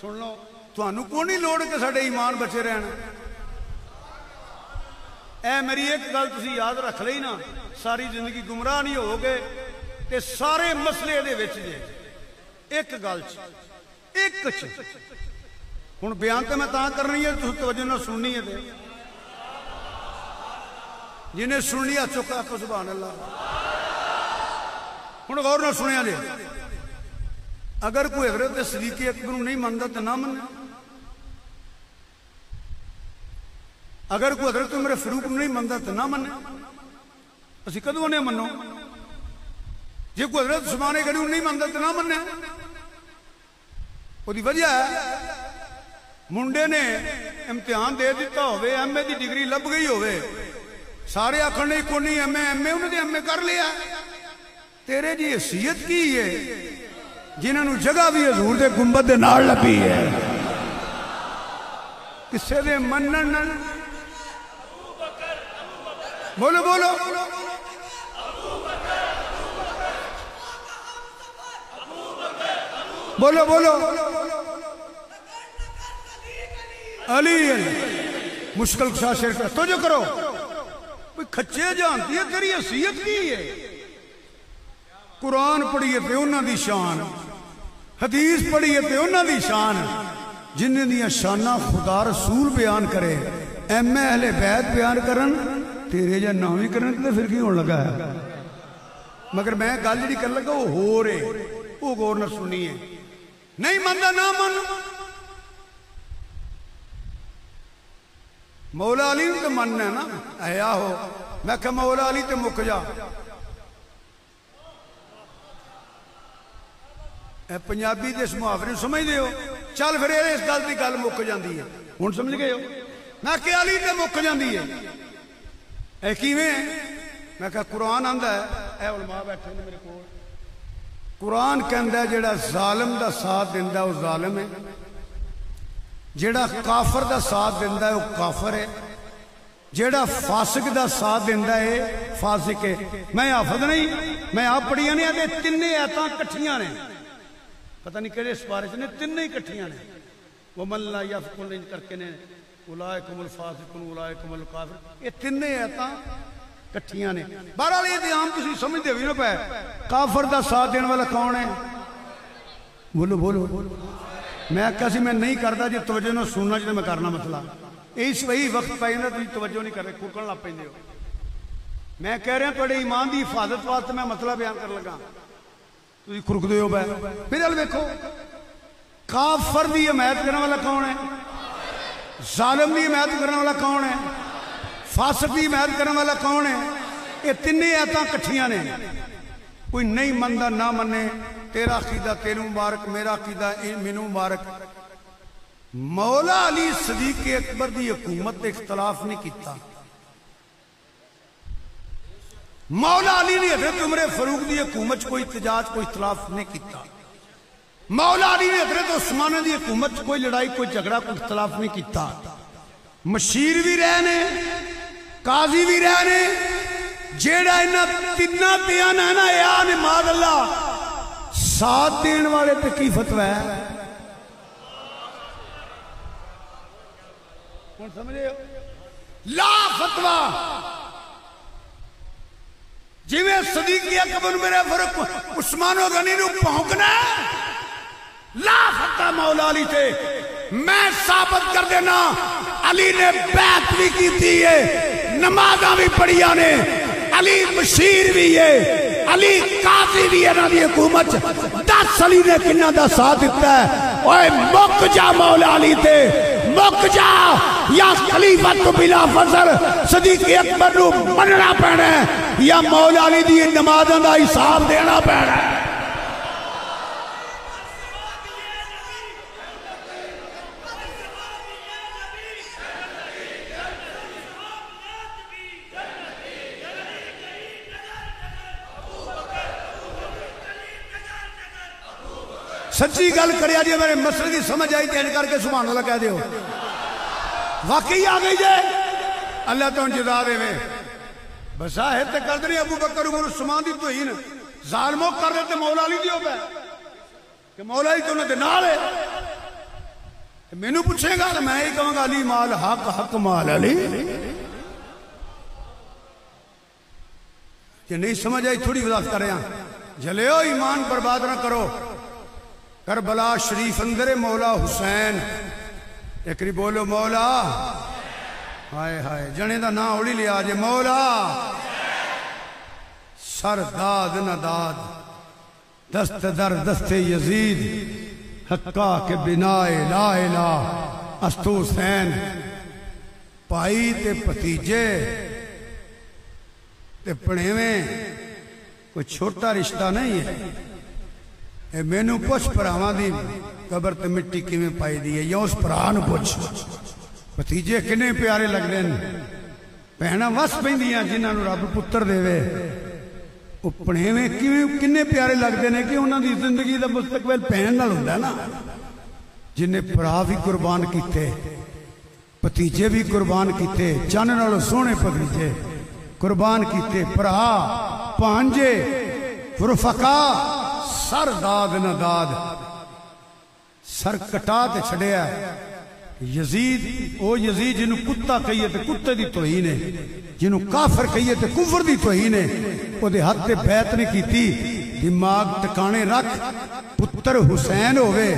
سن لو تانوں کونی لوڑ کہ ساڈے ایمان بچے رہن. اے میری ایک گل تسی یاد رکھ لئی نا ساری زندگی گمراہ نہیں ہو گے تے سارے مسئلے دے وچ جے ایک گل ایک ہن بیان تے میں تاں کرنی ہے تسی توجہ نہ سننی ہے تے جنہیں سن لیا چکا کو سبحان اللہ ہوں غور نہ سنیا جی، اگر کوئی حضرت صدیق اکبر نہیں منتا تو نہ من، اگر کوئی حضرت عمر فاروق نہیں منتا تو نہ من، اسی کدوں نے منو؟ جی کوئی حضرت عثمان غنی نہیں منتا تو نہ من۔ وہ وجہ ہے منڈے نے امتحان دے دیتا ہوئے، ایم اے دی ڈگری لب گئی ہوئے، سارے آخر نہیں کو نہیں ایم اے انہوں نے ایم اے کر لیا، تیرے جی حیثیت کی ہے جنہوں نے جگہ بھی حضور دے گنبد دے نال لبی ہے، کسے دے منن بولو بولو بولو بولو علی مشکل کشا شیر کا تو جو کرو کھچے جانتی ہے تیری حیثیت کی ہے، قرآن پڑھیے تے انہاں دی شان، حدیث پڑھیے تے انہاں دی شان، جنہیں دیا شانہ خدا رسول بیان کرے، ایم اے اہل بیت بیان کرن، تیرے جا نامی کرن تے پھر کی ہونے لگا ہے؟ مگر میں گل جڑی کر لگا وہ ہو رہے، وہ غور نہ سنی ہے، نہیں مندہ نہ من۔ مولا علی تو من ہے نا، احیا ہو، میں کہا مولا علی تے مک جا، اے پنجابی دے اس محاورے سمجھ دے ہو، چل پھر اس گل دی گل مک جاندی ہے، ہن سمجھ گئے ہو؟ میں کہ علی تے مک جاندی ہے، اے کیویں؟ میں کہا قرآن آندا ہے، اے علماء بیٹھے نے میرے کول، قرآن کہندا ہے جڑا ظالم دا ساتھ دیندا وہ ظالم ہے، جڑا کافر دا ساتھ دیندا ہے وہ کافر ہے، جڑا فاسق دا ساتھ دیندا ہے فاسق ہے۔ میں حافظ نہیں، میں آپ پڑھیاں نہیں آتے تینے آیتاں کٹھیاں نے، پتہ نہیں کہڑے سپارش نے، تینے ہی کٹھیاں نے، وَمَن لَا يَفْقُلْ ان کر کے نے اولئکم الفاسقون اولئکم الکافرون، یہ تینے آیتاں کٹھیاں نے۔ بہرحال یہ دیام تسی سمجھتے ہوئی نہ پہ کافر دا ساتھ دینے والا کون ہے؟ بولو بولو، میں کسی میں نہیں کرتا جی توجہ نہ سننا جی میں کرنا مسئلہ، اس وہی وقت پہ جانا تھی توجہ نہیں کر رہے، کھڑکن لگ پہ ہو۔ میں کہہ رہا تھوڑے ایمان دی حفاظت واسطے میں مسئلہ بیان کر لگا، تھی کھڑک دے ہو پہ۔ پھر ال دیکھو کافر دی حمایت کرنے والا کون ہے؟ ظالم دی حمایت کرنے والا کون ہے؟ فاسق دی حمایت کرنے والا کون ہے؟ یہ تینے آیتاں کٹھیاں نے، کوئی نہیں مندہ نہ منے، تیرا عقیدہ تیرے مبارک، میرا عقیدہ مینوں مبارک۔ مولا علی صدیق اکبر دی حکومت اختلاف نہیں کیتا، مولا علی نے حضرت عمر فاروق دی حکومت کوئی احتجاج کوئی اختلاف نہیں کیتا، مولا علی نے حضرت عثمان دی حکومت کوئی لڑائی کوئی جھگڑا کوئی اختلاف نہیں کیتا، مشیر بھی رہنے قاضی بھی رہنے، جیڑا انہاں تیناں تیاں ہے نا یا نماز اللہ ساتھ دین والے پہ کی فتوہ ہے؟ کون سمجھے ہو؟ لا فتوہ جی میں صدیق اکبر میرے فرق عثمان و غنی نو پہنکنا ہے، لا فتوہ مولا علی تے میں ثابت کر دینا علی نے بیعت بھی کی تھی ہے، نمازاں بھی پڑھیاں نے، علی مشیر بھی ہے، علی قاضی بھی ہے، نا دی حکومت 10 علی نے کنہ دا ساتھ دیتا ہے۔ اوہ مک جا مولا علی تے مک جا، یا خلیفت بلا فضل صدیق اکبر نو مننا پینا ہے یا مولا علی دی نمازاں دا حساب دینا پینا ہے۔ سچی گل کریا جی میرے مسئلے کی سمجھ آئی تین کر کے سبحان اللہ کہہ دیو، واقعی آ گئی جائے اللہ تو انجزا دے میں بسا ہے تے کر دنی ابو بکر عمر عثمان دی توہین ظالموں کر رہے تے مولا علی دیو پہ کہ مولا علی تو انہیں دے نال ہے، میں نو پوچھیں گا تو میں ہی کہوں گا علی مال حق حق مال علی۔ یہ نہیں سمجھ آئی تھوڑی وضاحت کر رہے ہیں، جلے ہو ایمان برباد نہ کرو۔ کربلا شریف اندر مولا حسین ایکری بولو مولا، ہائے ہائے جنے دا نا اوڑی لیا جے مولا، سر داد نہ داد دست در دست یزید حقا کے بنا لا الہ استو حسین پائی تے پتیجے تے پڑھیویں کوئی چھوٹا رشتہ نہیں ہے. اے میں نو پوچھ پراواں دی قبر تے مٹی کیویں پائی دی ہے یا اس پرا نو پوچھ. پتیجے کنے پیارے لگ رہے ہیں بہنا وس پیندیاں جنہاں نو رب پتر دے وے وہ پڑھیویں کنے پیارے لگتے ہیں کہ انہوں دی زندگی دا مستقبل بہن نال ہوندا نا. جنہیں پرا بھی قربان کیتے پتیجے بھی قربان کیتے چانے نالوں سونے پتیجے قربان کیتے پرا پانجے رفقا سر داد نہ داد سر کٹا تے چھڑیا. یزید او یزید جنہوں کتا کہیے تے کتے دی توہین ہے جنہوں کافر کہیے تے کفر دی توہین ہے. او دے حد تے بیعت نہیں کیتی. دماغ ٹکانے رکھ پتر حسین ہوئے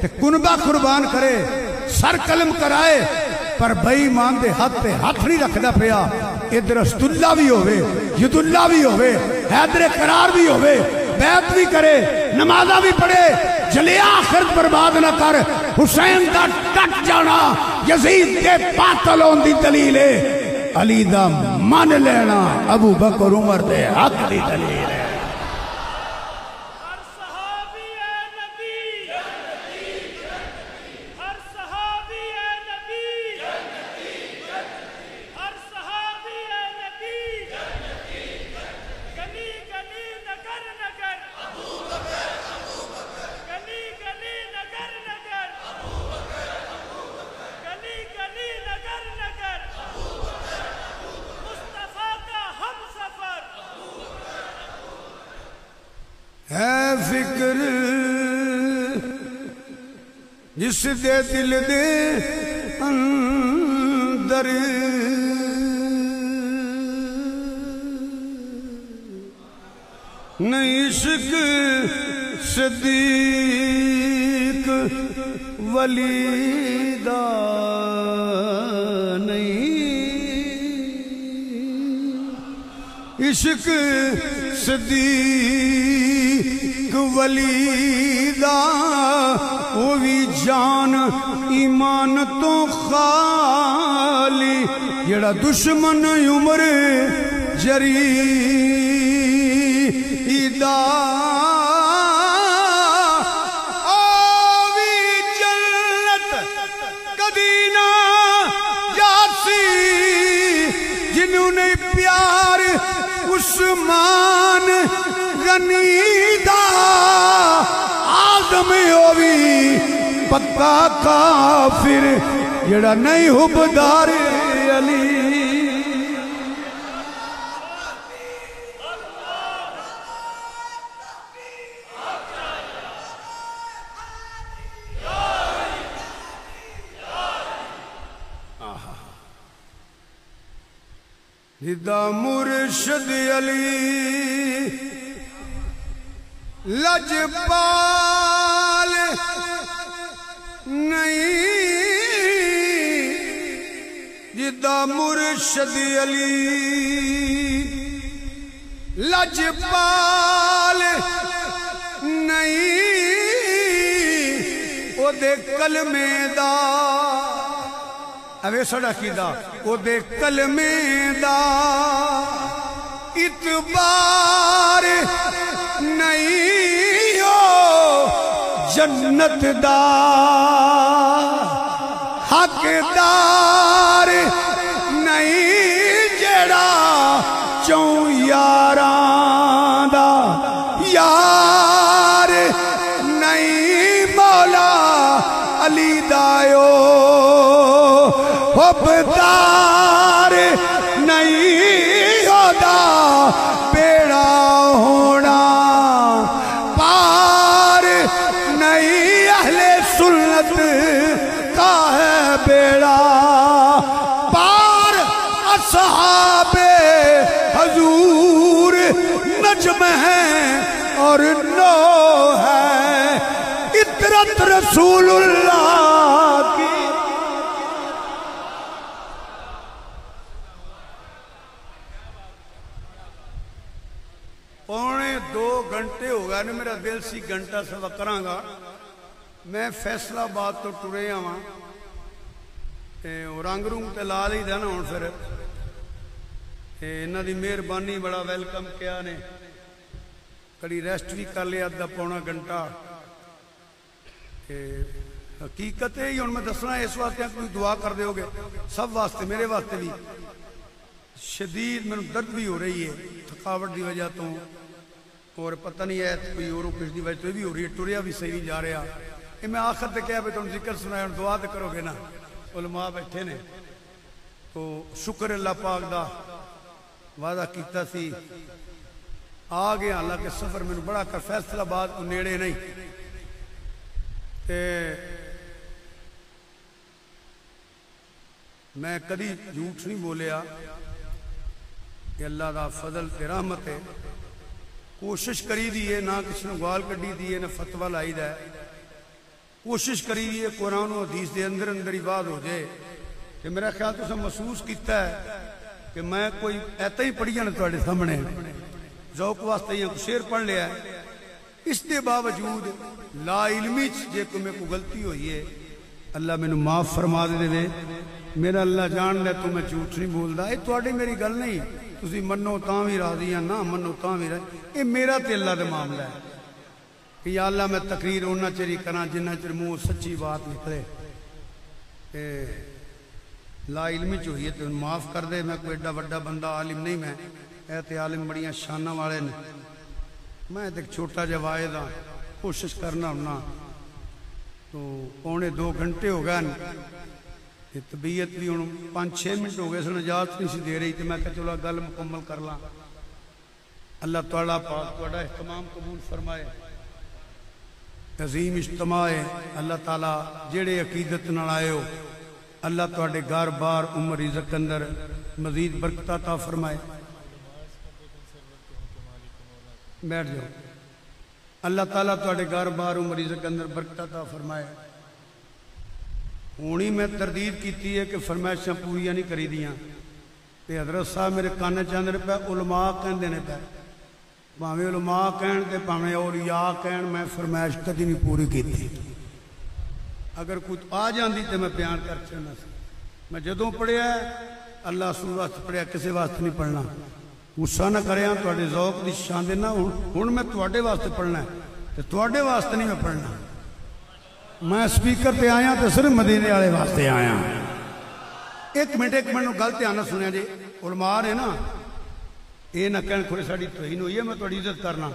تے کنبہ قربان کرے سر قلم کرائے پر بھائی ایمان دے حد تے ہاتھ نہیں رکھدا پیا. ادھر اسد اللہ بھی ہوئے ید اللہ بھی ہوئے حیدر قرار بھی ہوئے بیعت بھی کرے نمازہ بھی پڑھے جلیا آخرت برباد نہ کر. حسین دا ٹٹ جانا یزید کے پاتل ہون دی دلیل ہے. علی دا من لینا ابو بکر عمر دے حق دی دلیل ہے. ہے فکر جس دے دل دے اندر نہیں عشق صدیق ولی دا نہیں عشق صدیق ولی دا وہ بھی جان ایمان تو خالی جڑا دشمن عمر جری دا آوی جنت کدی نہ جاسی جنہوں نے پیار عثمان غنی دا آدم ہووی پکا کافر جڑا نہیں حبدار علی دا مرشد علی لجپال نہیں جدا مرشد علی لجپال نہیں او دے کلمے دا اوے سڑا کی دا او دے کلمے دا اتبار نہیں ہو جنت دا حقدار نہیں جڑا چون یاران دا یار نہیں مولا علی دایو حبدار نہیں ہودا بیڑا ہونا پار نہیں اہل سنت کا ہے بیڑا پار اصحاب حضور نجم ہیں اور نو ہے اطرت رسول اللہ کی پونے 2 گھنٹے ہو گئے گیا نا میرا دل سی گھنٹہ سوا کراں گا میں فیصلہ آباد تو ٹرے آواں تے رنگ رنگ تے لا لئی دا نا ہن پھر انہاں دی مہربانی بڑا ویلکم کیا نے کڑی ریسٹ بھی کر لیا ادھا پونا گھنٹہ حقیقت ہے ہن میں دسنا اس واسطے کوئی دعا کر دے ہوگے سب واسطے میرے واسطے بھی شدید میں درد بھی ہو رہی ہے تھکاوٹ دی وجہ تو اور پتہ نہیں ہے کوئی اور کچھ دی وجہ تو بھی ہو رہی ہے ٹریا بھی صحیح جا رہا یہ میں آخر تے کہا بھی تم ذکر سنایا دعا تے کرو گے نا علماء بیٹھے نے تو شکر اللہ پاک دا وعدہ کیتا سی آ گیا حالانکہ سفر میں بڑا کر فیصلہ آباد کو نیڑے نہیں میں کدی جھوٹ نہیں بولیا کہ اللہ دا فضل تے رحمت ہے کوشش کری دی ہے نہ کسی نے گوال کڈی دی ہے نہ فتوہ لائی دا ہے کوشش کری دی ہے قرآن و حدیث دے اندر اندر ہی بات ہو جائے کہ میرا خیال تو سب محسوس کیتا ہے کہ میں کوئی ایتا ہی پڑھیا نہ تواڈے سامنے ذوق واسطے ہی شعر پڑھ لیا ہے اس دے باوجود لا علمی جے کو میں کو غلطی ہوئی ہے اللہ میں معاف فرما دے دے میرا اللہ جان لے تو میں جھوٹ نہیں بولدا اے تواڈی میری گل نہیں تسی منو تاں وی راضی ہیں نہ منو تاں وی راضی اے میرا تے اللہ دا معاملہ ہے کہ یا اللہ میں تقریر ہونا چری کراں جنہ چر منہ سچی بات نکلے لا علمی جو ہوئی ہے تو معاف کر دے میں کوئی ایڈا وڈا بندہ عالم نہیں میں اے تے عالم بڑیاں شانہ والے نے میں ایک چھوٹا جا واحد ہاں کوشش کرنا ہونا تو پونے 2 گھنٹے ہو گئے طبیعت بھی 5-6 منٹ ہو گئے سن اجازت نہیں سی دے رہی تو میں کہا چلو گل مکمل کر لاں اللہ تعالیٰ پاک تہاڈا اہتمام قبول فرمائے عظیم اجتماع ہے اللہ تعالیٰ جڑے عقیدت نال آئے ہو اللہ تہاڈے گھر بار عمر رزق اندر مزید برکت عطا فرمائے بیٹھ جاؤ اللہ تعالیٰ تہاڈے گھر بار عمر رزق اندر برکت عطا فرمائے ہونی میں تردید کیتی ہے کہ فرمائشاں پوریاں نہیں کری دیاں تے حضرت صاحب میرے کانے چاندر پہ علماء کہن دینے پہ پاویں علماء کہن تے پاویں اولیاء کہن میں فرمائش کدی نہیں پوری کیتی اگر کچھ آ جاندی تے میں بیان کر چڑنا سی میں جدوں پڑھیا ہے اللہ رسول واسطے پڑھیا کسے واسطے نہیں پڑھنا غصہ نہ کریاں تواڈے ذوق دی شان دے نہ ہن میں تواڈے واسطے پڑھنا ہے تے تواڈے واسطے نہیں میں پڑھنا میں سپیکر پہ آیا تو صرف مدینے والے واسطے آیا ایک منٹ گل دھیان نال سنیا جی علماء نے نا یہ نہ کہن کھڑے ساڈی توہین ہوئی ہے میں تہاڈی عزت کرنا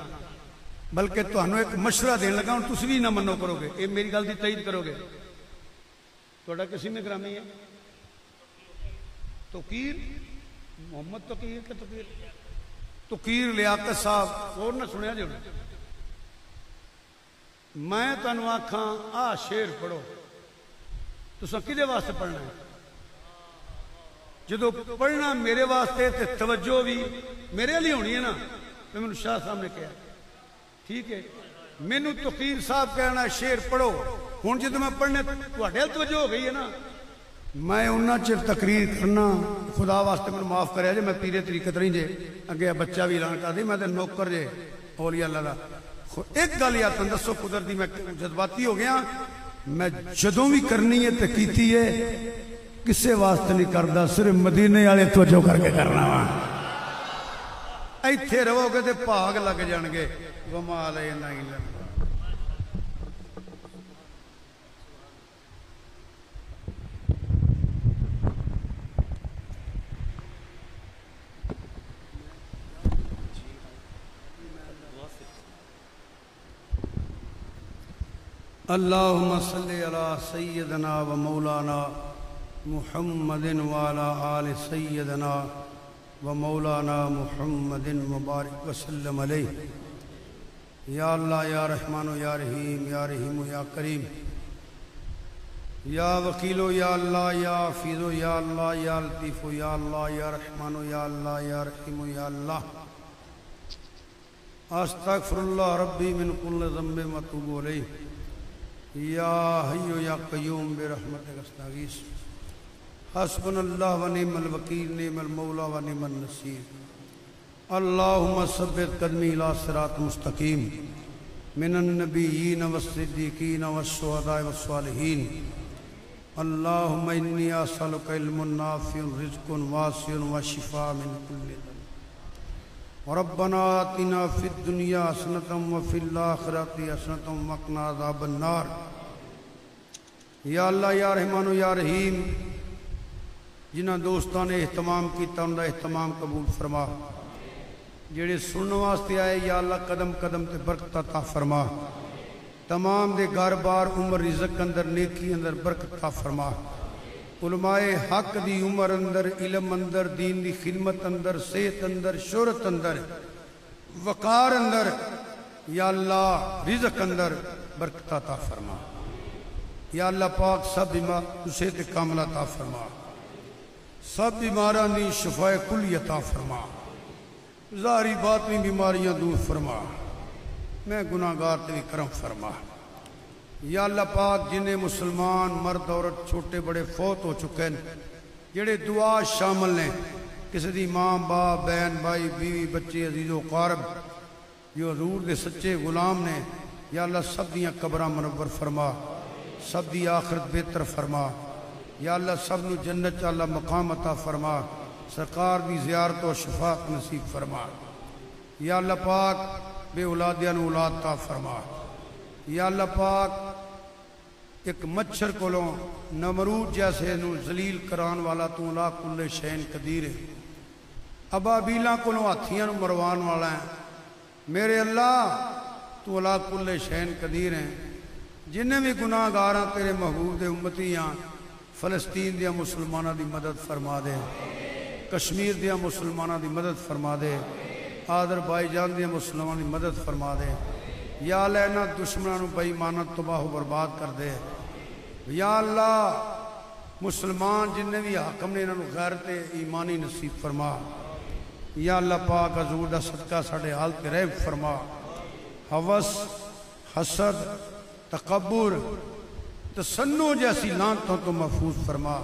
بلکہ تہانوں ایک مشورہ دین لگا ہن تسی بھی نہ منو کرو گے یہ میری گل دی تائید کرو گے تہاڈا کسی میں گرامی ہے توقیر محمد توقیر کہ توقیر لیاقت صاحب اور نہ سنیا جی میں تنوں آکھاں شعر پڑھو تساں کدے واسطے پڑھنا ہے جدو پڑھنا میرے واسطے تے توجہ بھی میرے لیے ہونی ہے نا میں نے شاہ صاحب نے کہا ٹھیک ہے مینوں توقیر صاحب کہنا شعر پڑھو ہن جدو میں پڑھنے تہاڈے توجہ ہو گئی ہے نا میں انہاں چر تقریر کرنا خدا واسطے میں معاف کریا جے میں پیرے طریقت نہیں جے اگے بچہ بھی اعلان کر دی میں تے نوکر جے اولیاء اللہ دا ایک گل یا تندسو قدرتی میں جذباتی ہو گیا میں جدوں بھی کرنی ہے تے کیتی ہے کسے واسطے نہیں کردا صرف مدینے والے توجہ کر کے کرنا وا ایتھے رہو گے تے بھاگ لگ جان گے وما علینا الا اللہم صلی علی سیدنا و مولانا محمد وعلا آل سیدنا و مولانا محمد مبارک وسلم علیہ یا اللہ یا رحمان یا رحیم یا رحیم یا کریم یا وکیل یا اللہ یا حفیظ یا اللہ یا لطیف یا اللہ یا رحمان یا اللہ یا رحیم یا اللہ استغفر اللہ ربی من کل ذنب واتوب الیہ یا حی یا قیوم برحمتک استغیث حسبنا اللہ و نعم الوکیل نعم المولا و نعم النصیر اللہم ثبت قدمی الی صراط مستقیم من النبیین والصدیقین والشہداء والصالحین اللہم انی اسألک علم نافع رزق واسع وشفاء من کل داء ربنا آتنا فی الدنیا حسنۃ وفی الآخرۃ حسنۃ وقنا عذاب النار۔ یا اللہ یا رحمان یا رحیم، جنہاں دوستان نے اہتمام کیتا ان کا اہتمام قبول فرما، جڑے سننے واسطے آئے یا اللہ قدم قدم تے برکت عطا فرما، تمام دے گھر بار عمر رزق اندر نیکی اندر برکت عطا فرما، علماء حق دی عمر اندر علم اندر دین دی خدمت اندر صحت اندر شہرت اندر وقار اندر یا اللہ رزق اندر برکت عطا فرما۔ یا اللہ پاک سب بیمار صحت کاملہ عطا فرما، سب بیماراں دی شفاء کلی عطا فرما، ظاہری باطنی بیماریاں دور فرما، میں گناہگار تے بھی کرم فرما۔ یا اللہ پاک جنہیں مسلمان مرد عورت چھوٹے بڑے فوت ہو چکے ہیں، جڑے دعا شامل ہیں، کسی دی ماں باپ بہن بھائی بیوی بچے عزیز و قارب جو حضور دے سچے غلام نے، یا اللہ سب دیاں قبراں منور فرما، سب دی آخرت بہتر فرما، یا اللہ سب نو جنت اللہ مقام عطا فرما، سرکار دی زیارت و شفاعت نصیب فرما۔ یا اللہ پاک بے اولادیاں نو اولاد عطا فرما۔ یا اللہ پاک ایک مچھر کولوں نمرود جیسے نو ذلیل کران والا تو لا کل شین قدیر ہے، ابابیلاں کولوں ہاتھیاں نو مروان والا ہے، میرے اللہ تو لا کل شین قدیر ہیں۔ جنہیں بھی گناہ گاراں تیرے محبوب دے امتیاں، فلسطین دیا مسلمانہ دی مدد فرما دے، کشمیر دیا مسلمانہ دی مدد فرما دے، آذربائیجان دیا مسلمانہ دی مدد فرما دے، یا اللہ انہاں دشمنوں بے ایمانت تباہ و برباد کر دے۔ یا اللہ مسلمان جنہیں بھی حاکم نے انہوں غیرت ایمانی نصیب فرما۔ یا اللہ پاک حضور دا صدقہ ساڑھے حال تے رحم فرما، حوث حسد تکبر تسنو جیسی لعنتوں تو محفوظ فرما،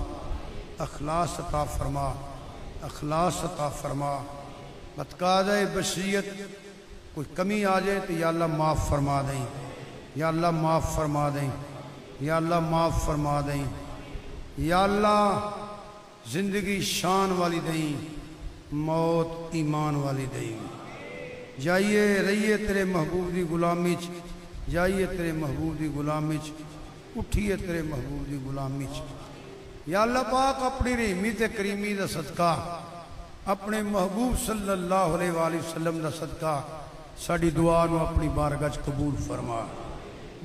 اخلاص عطا فرما، اخلاص عطا فرما، بتقاضۂ بشریت کوئی کمی آ جائے تو یا اللہ معاف فرما دیں، یا اللہ معاف فرما دیں، یا اللہ معاف فرما دیں، یا اللہ زندگی شان والی دیں، موت ایمان والی دیں۔ جائیے رہیے تیرے محبوب دی غلامی چ، جائیے تیرے محبوب دی غلامی چ، اٹھیے تیرے محبوب دی غلامی چ۔ یا اللہ پاک اپنی رحمی تے کریمی دا صدقہ، اپنے محبوب صلی اللہ علیہ وآلہ وسلم دا صدقہ ساڑی دعا نو اپنی بارگاہ قبول فرما،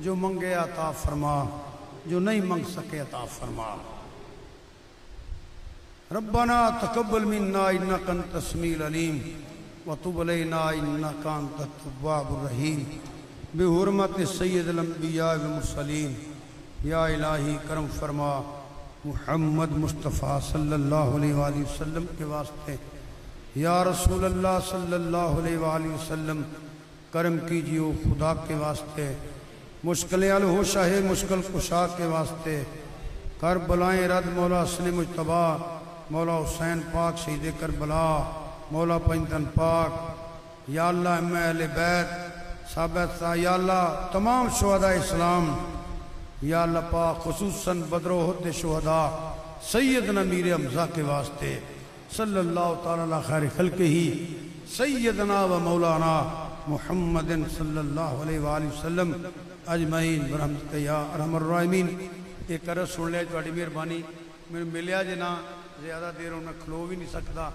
جو منگے عطا فرما، جو نہیں منگ سکے عطا فرما۔ ربنا تقبل منا انک انت السمیع العلیم وتب علینا انک انت التواب الرحیم، بحرمت سید الانبیاء والمرسلین۔ یا الہی کرم فرما محمد مصطفیٰ صلی اللہ علیہ وآلہ وسلم کے واسطے، یا رسول اللہ صلی اللہ علیہ وآلہ وسلم کرم کیجیو خدا کے واسطے، مشکل حل ہو شاہ مشکل کشا کے واسطے، کربلائیں رد مولا حسن مجتبیٰ، مولا حسین پاک شہید کربلا، مولا پنجتن پاک، یا اللہ امہ اہل بیت ثابت، یا اللہ تمام شہداء اسلام، یا اللہ پاک خصوصاً بدر و احد شہداء سیدنا میر حمزہ کے واسطے، صلی اللہ تعالیٰ خیر خلق ہی سیدنا و مولانا محمد صلی اللہ علیہ وآلہ وسلم اجمعین برحمتک یا ارحم الراحمین۔ ایک عرض سن لے تہاڈی مہربانی، میں ملیا جے نہ زیادہ دیر میں کھلو بھی نہیں سکتا،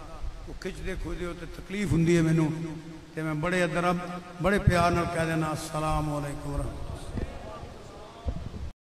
وہ کھچ دے کھودے ہوتے تکلیف ہوندی ہے مینوں، تے میں بڑے ادب بڑے پیار نال کہہ دینا السلام علیکم ورحمۃ اللہ۔